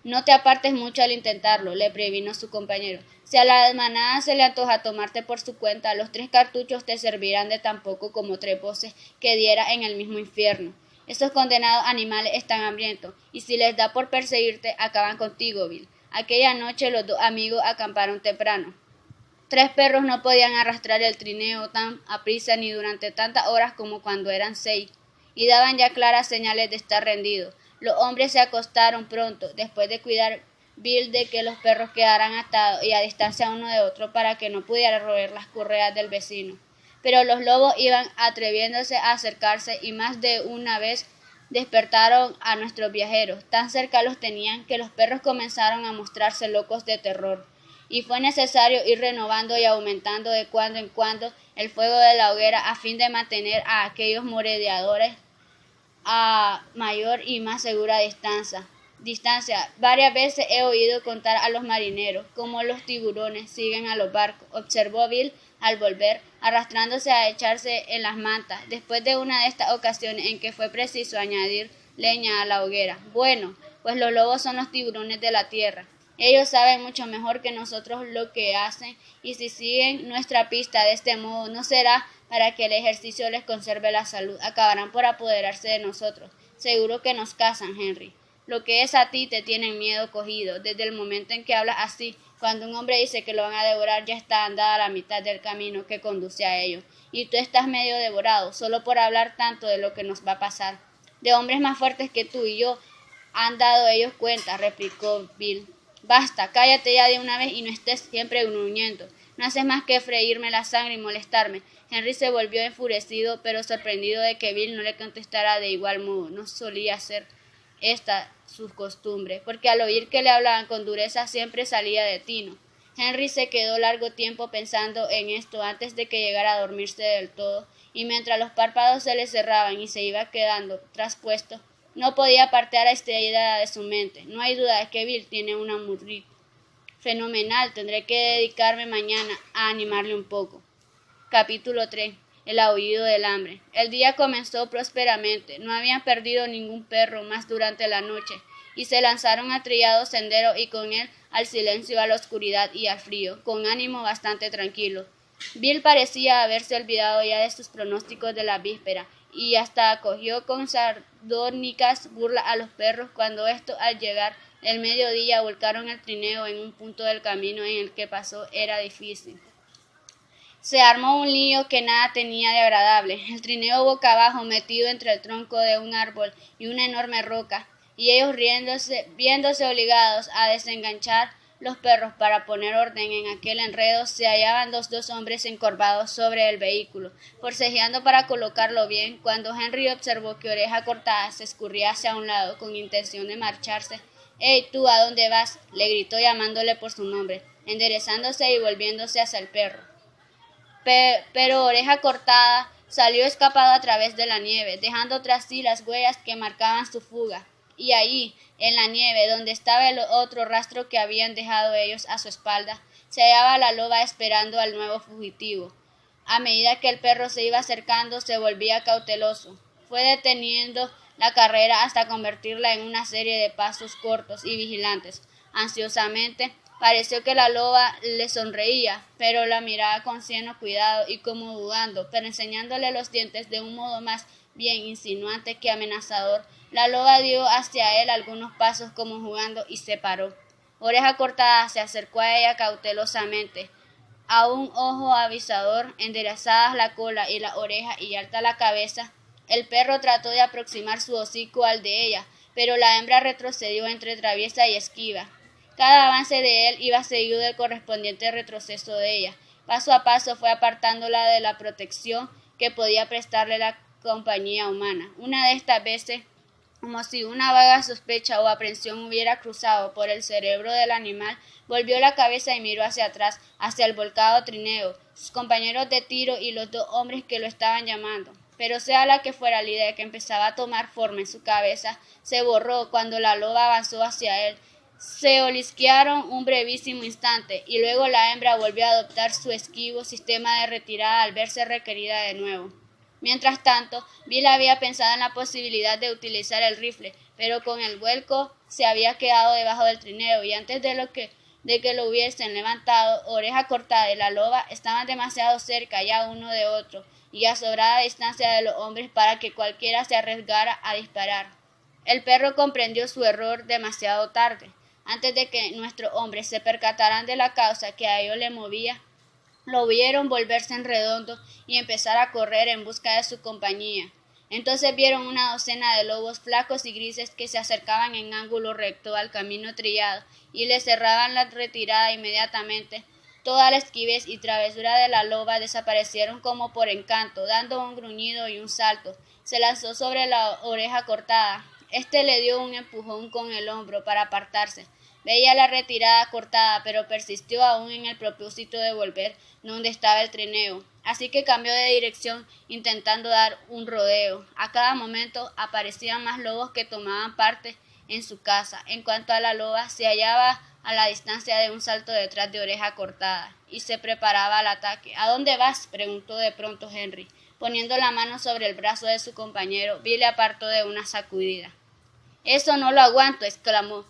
«No te apartes mucho al intentarlo», le previno su compañero. «Si a la manada se le antoja tomarte por su cuenta, los 3 cartuchos te servirán de tan poco como 3 voces que diera en el mismo infierno. Esos condenados animales están hambrientos, y si les da por perseguirte, acaban contigo, Bill». Aquella noche los 2 amigos acamparon temprano. 3 perros no podían arrastrar el trineo tan aprisa ni durante tantas horas como cuando eran 6, y daban ya claras señales de estar rendidos. Los hombres se acostaron pronto, después de cuidar Bill de que los perros quedaran atados y a distancia uno de otro para que no pudiera roer las correas del vecino. Pero los lobos iban atreviéndose a acercarse y más de una vez despertaron a nuestros viajeros. Tan cerca los tenían que los perros comenzaron a mostrarse locos de terror, y fue necesario ir renovando y aumentando de cuando en cuando el fuego de la hoguera a fin de mantener a aquellos merodeadores a mayor y más segura distancia. Varias veces he oído contar a los marineros cómo los tiburones siguen a los barcos, observó Bill al volver, arrastrándose a echarse en las mantas, después de una de estas ocasiones en que fue preciso añadir leña a la hoguera. Bueno, pues los lobos son los tiburones de la tierra. Ellos saben mucho mejor que nosotros lo que hacen, y si siguen nuestra pista de este modo, no será para que el ejercicio les conserve la salud, acabarán por apoderarse de nosotros. Seguro que nos cazan, Henry. Lo que es a ti te tienen miedo cogido, desde el momento en que hablas así. Cuando un hombre dice que lo van a devorar, ya está andada la mitad del camino que conduce a ellos, y tú estás medio devorado, solo por hablar tanto de lo que nos va a pasar. De hombres más fuertes que tú y yo han dado ellos cuenta, replicó Bill. Basta, cállate ya de una vez y no estés siempre gruñendo. No haces más que freírme la sangre y molestarme. Henry se volvió enfurecido, pero sorprendido de que Bill no le contestara de igual modo. No solía ser esta su costumbre, porque al oír que le hablaban con dureza siempre salía de tino. Henry se quedó largo tiempo pensando en esto antes de que llegara a dormirse del todo, y mientras los párpados se le cerraban y se iba quedando traspuesto, no podía apartar a esta idea de su mente. No hay duda de que Bill tiene una murri fenomenal. Tendré que dedicarme mañana a animarle un poco. Capítulo 3. El aullido del hambre. El día comenzó prósperamente. No habían perdido ningún perro más durante la noche, y se lanzaron a trillado sendero y con él al silencio, a la oscuridad y al frío, con ánimo bastante tranquilo. Bill parecía haberse olvidado ya de sus pronósticos de la víspera, y hasta acogió con sardónicas burlas a los perros cuando estos, al llegar el mediodía, volcaron el trineo en un punto del camino en el que pasó era difícil. Se armó un lío que nada tenía de agradable. El trineo boca abajo, metido entre el tronco de un árbol y una enorme roca, y ellos viéndose obligados a desenganchar los perros para poner orden en aquel enredo, se hallaban los dos hombres encorvados sobre el vehículo, forcejeando para colocarlo bien, cuando Henry observó que Oreja Cortada se escurría hacia un lado con intención de marcharse. «¡Hey, tú, ¿a dónde vas?», le gritó llamándole por su nombre, enderezándose y volviéndose hacia el perro. Pero Oreja Cortada salió escapado a través de la nieve, dejando tras sí las huellas que marcaban su fuga. Y allí, en la nieve, donde estaba el otro rastro que habían dejado ellos a su espalda, se hallaba la loba esperando al nuevo fugitivo. A medida que el perro se iba acercando, se volvía cauteloso. Fue deteniendo la carrera hasta convertirla en una serie de pasos cortos y vigilantes. Ansiosamente, pareció que la loba le sonreía, pero la miraba con cierto cuidado y como dudando, pero enseñándole los dientes de un modo más bien insinuante que amenazador. La loba dio hacia él algunos pasos como jugando y se paró. Oreja Cortada se acercó a ella cautelosamente. A un ojo avisador, enderezadas la cola y la oreja y alta la cabeza, el perro trató de aproximar su hocico al de ella, pero la hembra retrocedió entre traviesa y esquiva. Cada avance de él iba seguido del correspondiente retroceso de ella. Paso a paso fue apartándola de la protección que podía prestarle la compañía humana. Una de estas veces, como si una vaga sospecha o aprensión hubiera cruzado por el cerebro del animal, volvió la cabeza y miró hacia atrás, hacia el volcado trineo, sus compañeros de tiro y los dos hombres que lo estaban llamando. Pero sea la que fuera la idea que empezaba a tomar forma en su cabeza, se borró cuando la loba avanzó hacia él. Se olisquearon un brevísimo instante, y luego la hembra volvió a adoptar su esquivo sistema de retirada al verse requerida de nuevo. Mientras tanto, Bill había pensado en la posibilidad de utilizar el rifle, pero con el vuelco se había quedado debajo del trineo, y antes de que lo hubiesen levantado, Oreja Cortada y la loba estaban demasiado cerca ya uno de otro, y a sobrada distancia de los hombres para que cualquiera se arriesgara a disparar. El perro comprendió su error demasiado tarde. Antes de que nuestros hombres se percataran de la causa que a ellos le movía, Lo vieron volverse en redondo y empezar a correr en busca de su compañía. Entonces vieron una docena de lobos flacos y grises que se acercaban en ángulo recto al camino trillado y le cerraban la retirada inmediatamente. Toda la esquivez y travesura de la loba desaparecieron como por encanto. Dando un gruñido y un salto, se lanzó sobre la oreja cortada. Este le dio un empujón con el hombro para apartarse. Veía la retirada cortada, pero persistió aún en el propósito de volver donde estaba el trineo. Así que cambió de dirección, intentando dar un rodeo. A cada momento aparecían más lobos que tomaban parte en su caza. En cuanto a la loba, se hallaba a la distancia de un salto detrás de Oreja Cortada, y se preparaba al ataque. ¿A dónde vas?, preguntó de pronto Henry. Poniendo la mano sobre el brazo de su compañero, Bill le apartó de una sacudida. «Eso no lo aguanto», exclamó.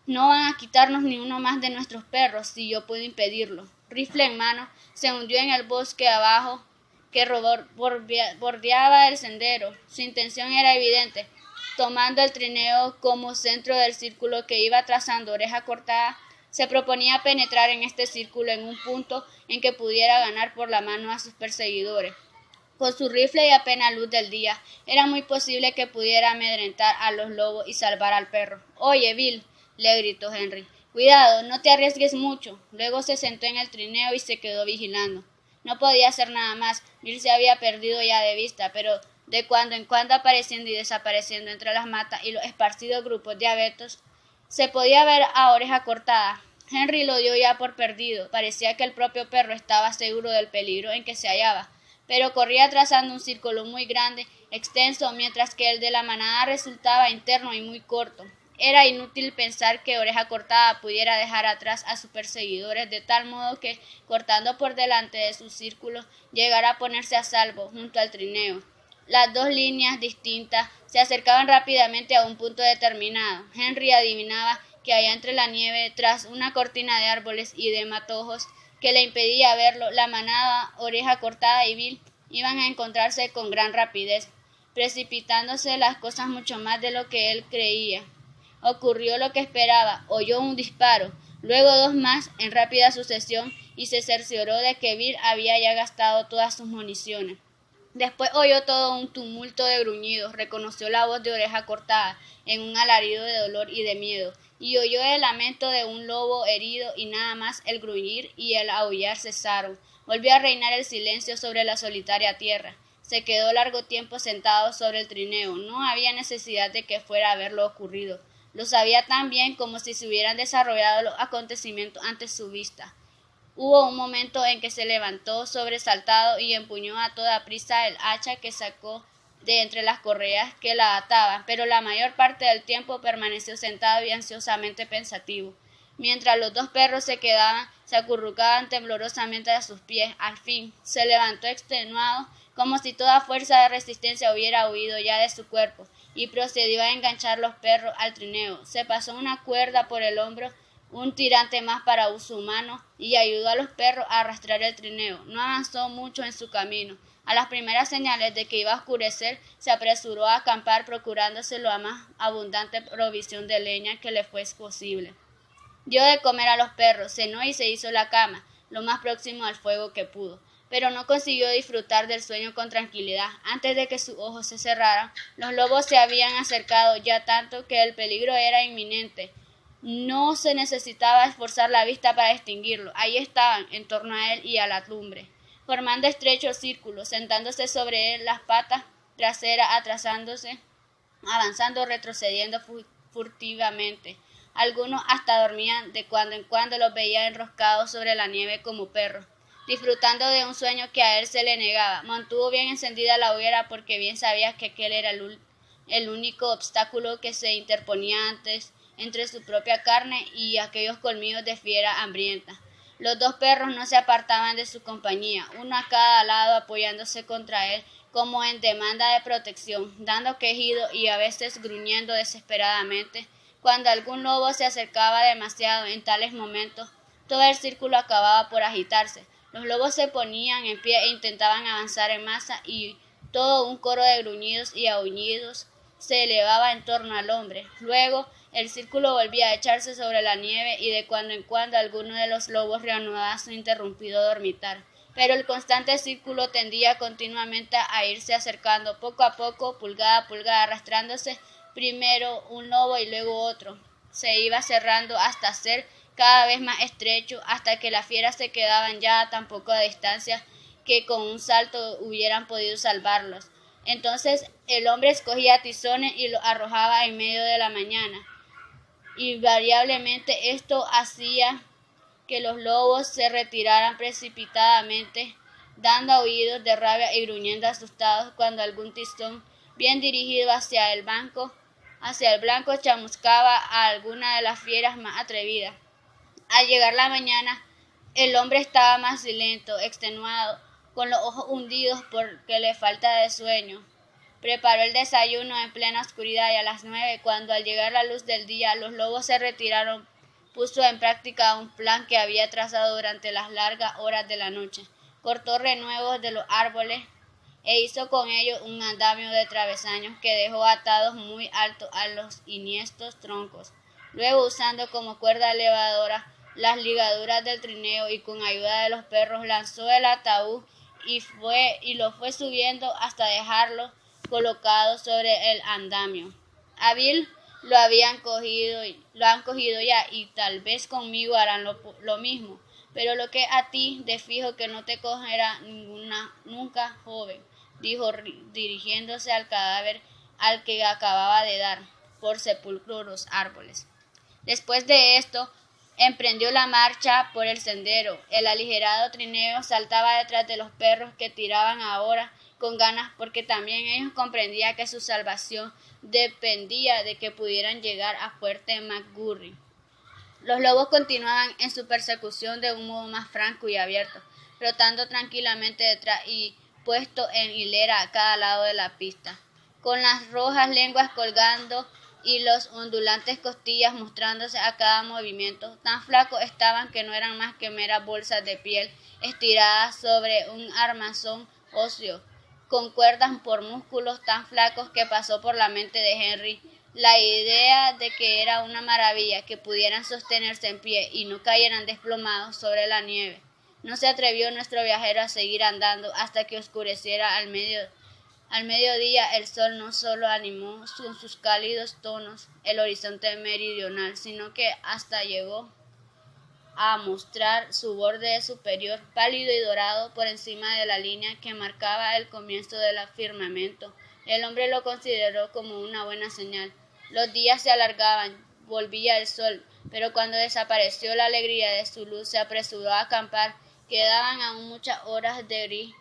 «No van a quitarnos ni uno más de nuestros perros, si yo puedo impedirlo». Rifle en mano, se hundió en el bosque abajo que bordeaba el sendero. Su intención era evidente. Tomando el trineo como centro del círculo que iba trazando Oreja Cortada, se proponía penetrar en este círculo en un punto en que pudiera ganar por la mano a sus perseguidores. Con su rifle y apenas luz del día, era muy posible que pudiera amedrentar a los lobos y salvar al perro. «Oye, Bill», le gritó Henry, «cuidado, no te arriesgues mucho». Luego se sentó en el trineo y se quedó vigilando. No podía hacer nada más. Bill se había perdido ya de vista, pero de cuando en cuando apareciendo y desapareciendo entre las matas y los esparcidos grupos de abetos, se podía ver a Oreja Cortada. Henry lo dio ya por perdido. Parecía que el propio perro estaba seguro del peligro en que se hallaba, pero corría trazando un círculo muy grande, extenso, mientras que el de la manada resultaba interno y muy corto. Era inútil pensar que Oreja Cortada pudiera dejar atrás a sus perseguidores de tal modo que, cortando por delante de su círculo, llegara a ponerse a salvo junto al trineo. Las dos líneas distintas se acercaban rápidamente a un punto determinado. Henry adivinaba que allá entre la nieve, tras una cortina de árboles y de matojos que le impedía verlo, la manada, Oreja Cortada y Bill iban a encontrarse con gran rapidez, precipitándose las cosas mucho más de lo que él creía. Ocurrió lo que esperaba. Oyó un disparo, luego dos más en rápida sucesión, y se cercioró de que Bill había ya gastado todas sus municiones. Después oyó todo un tumulto de gruñidos, reconoció la voz de Oreja Cortada en un alarido de dolor y de miedo, y oyó el lamento de un lobo herido, y nada más el gruñir y el aullar cesaron. Volvió a reinar el silencio sobre la solitaria tierra. Se quedó largo tiempo sentado sobre el trineo. No había necesidad de que fuera a ver lo ocurrido. Lo sabía tan bien como si se hubieran desarrollado los acontecimientos ante su vista. Hubo un momento en que se levantó sobresaltado y empuñó a toda prisa el hacha que sacó de entre las correas que la ataban, pero la mayor parte del tiempo permaneció sentado y ansiosamente pensativo. Mientras los dos perros se acurrucaban temblorosamente a sus pies. Al fin se levantó extenuado, como si toda fuerza de resistencia hubiera huido ya de su cuerpo, y procedió a enganchar los perros al trineo. Se pasó una cuerda por el hombro, un tirante más para uso humano, y ayudó a los perros a arrastrar el trineo. No avanzó mucho en su camino. A las primeras señales de que iba a oscurecer, se apresuró a acampar, procurándose la más abundante provisión de leña que le fuese posible. Dio de comer a los perros, cenó y se hizo la cama, lo más próximo al fuego que pudo, pero no consiguió disfrutar del sueño con tranquilidad. Antes de que sus ojos se cerraran, los lobos se habían acercado ya tanto que el peligro era inminente. No se necesitaba esforzar la vista para distinguirlo. Ahí estaban, en torno a él y a la lumbre, formando estrechos círculos, sentándose sobre él, las patas traseras atrasándose, avanzando, retrocediendo furtivamente. Algunos hasta dormían, de cuando en cuando los veía enroscados sobre la nieve como perros, disfrutando de un sueño que a él se le negaba. Mantuvo bien encendida la hoguera porque bien sabía que aquel era el único obstáculo que se interponía antes entre su propia carne y aquellos colmillos de fiera hambrienta. Los dos perros no se apartaban de su compañía, uno a cada lado apoyándose contra él como en demanda de protección, dando quejidos y a veces gruñendo desesperadamente. Cuando algún lobo se acercaba demasiado en tales momentos, todo el círculo acababa por agitarse. Los lobos se ponían en pie e intentaban avanzar en masa, y todo un coro de gruñidos y aullidos se elevaba en torno al hombre. Luego el círculo volvía a echarse sobre la nieve, y de cuando en cuando alguno de los lobos reanudaba su interrumpido dormitar. pero el constante círculo tendía continuamente a irse acercando, poco a poco, pulgada a pulgada, arrastrándose primero un lobo y luego otro. Se iba cerrando hasta ser cada vez más estrecho, hasta que las fieras se quedaban ya a tan poca distancia que con un salto hubieran podido salvarlos. Entonces el hombre escogía tizones y los arrojaba en medio de la mañana. Invariablemente esto hacía que los lobos se retiraran precipitadamente, dando aullidos de rabia y gruñendo asustados cuando algún tizón bien dirigido hacia el blanco chamuscaba a alguna de las fieras más atrevidas. Al llegar la mañana, el hombre estaba más lento, extenuado, con los ojos hundidos porque le falta de sueño. Preparó el desayuno en plena oscuridad y a las 9, cuando al llegar la luz del día los lobos se retiraron, puso en práctica un plan que había trazado durante las largas horas de la noche. Cortó renuevos de los árboles e hizo con ellos un andamio de travesaños que dejó atados muy alto a los enhiestos troncos. Luego, usando como cuerda elevadora las ligaduras del trineo y con ayuda de los perros, lanzó el ataúd y lo fue subiendo hasta dejarlo colocado sobre el andamio. A Bill lo han cogido ya, y tal vez conmigo harán lo mismo, pero lo que a ti de fijo que no te cogerá nunca, joven, dijo dirigiéndose al cadáver al que acababa de dar por sepulcro los árboles. Después de esto, emprendió la marcha por el sendero. El aligerado trineo saltaba detrás de los perros, que tiraban ahora con ganas, porque también ellos comprendían que su salvación dependía de que pudieran llegar a Fuerte McGurry. Los lobos continuaban en su persecución de un modo más franco y abierto, flotando tranquilamente detrás y puesto en hilera a cada lado de la pista, con las rojas lenguas colgando y los ondulantes costillas mostrándose a cada movimiento. Tan flacos estaban que no eran más que meras bolsas de piel estiradas sobre un armazón óseo, con cuerdas por músculos tan flacos que pasó por la mente de Henry la idea de que era una maravilla que pudieran sostenerse en pie y no cayeran desplomados sobre la nieve. No se atrevió nuestro viajero a seguir andando hasta que oscureciera al mediodía. El sol no solo animó con sus cálidos tonos el horizonte meridional, sino que hasta llegó a mostrar su borde superior, pálido y dorado, por encima de la línea que marcaba el comienzo del firmamento. El hombre lo consideró como una buena señal. Los días se alargaban, volvía el sol, pero cuando desapareció la alegría de su luz, se apresuró a acampar. Quedaban aún muchas horas de gris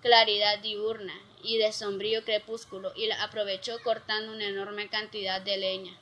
claridad diurna y de sombrío crepúsculo, y las aprovechó cortando una enorme cantidad de leña.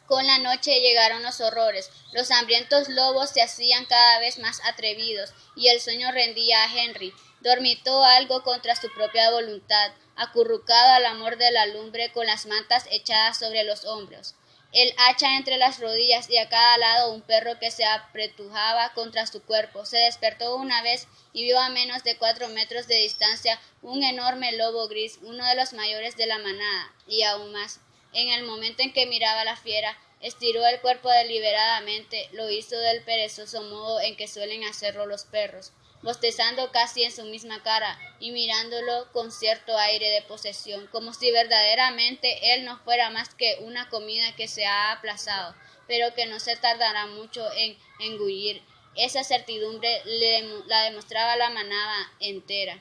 Con la noche llegaron los horrores. Los hambrientos lobos se hacían cada vez más atrevidos, y el sueño rendía a Henry. Dormitó algo contra su propia voluntad, acurrucado al amor de la lumbre, con las mantas echadas sobre los hombros, el hacha entre las rodillas y a cada lado un perro que se apretujaba contra su cuerpo. Se despertó una vez y vio a menos de 4 metros de distancia un enorme lobo gris, uno de los mayores de la manada, y aún más. En el momento en que miraba a la fiera, estiró el cuerpo deliberadamente. Lo hizo del perezoso modo en que suelen hacerlo los perros, bostezando casi en su misma cara y mirándolo con cierto aire de posesión, como si verdaderamente él no fuera más que una comida que se ha aplazado, pero que no se tardará mucho en engullir. Esa certidumbre la demostraba la manada entera.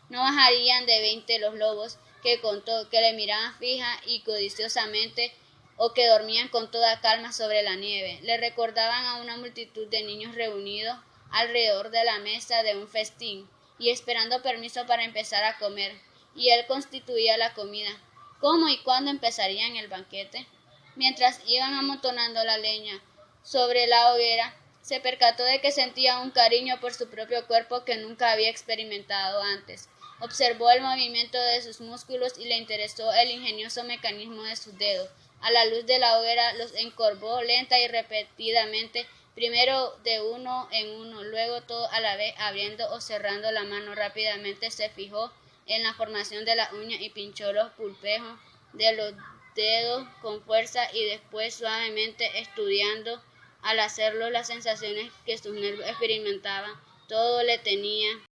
No bajarían de 20 los lobos que contó, que le miraban fija y codiciosamente, o que dormían con toda calma sobre la nieve. Le recordaban a una multitud de niños reunidos alrededor de la mesa de un festín y esperando permiso para empezar a comer, y él constituía la comida. ¿Cómo y cuándo empezarían el banquete? Mientras iban amontonando la leña sobre la hoguera, se percató de que sentía un cariño por su propio cuerpo que nunca había experimentado antes. Observó el movimiento de sus músculos y le interesó el ingenioso mecanismo de sus dedos. A la luz de la hoguera los encorvó lenta y repetidamente, primero de uno en uno, luego todo a la vez, abriendo o cerrando la mano rápidamente. Se fijó en la formación de las uñas y pinchó los pulpejos de los dedos con fuerza, y después suavemente, estudiando al hacerlo las sensaciones que sus nervios experimentaban. todo le tenía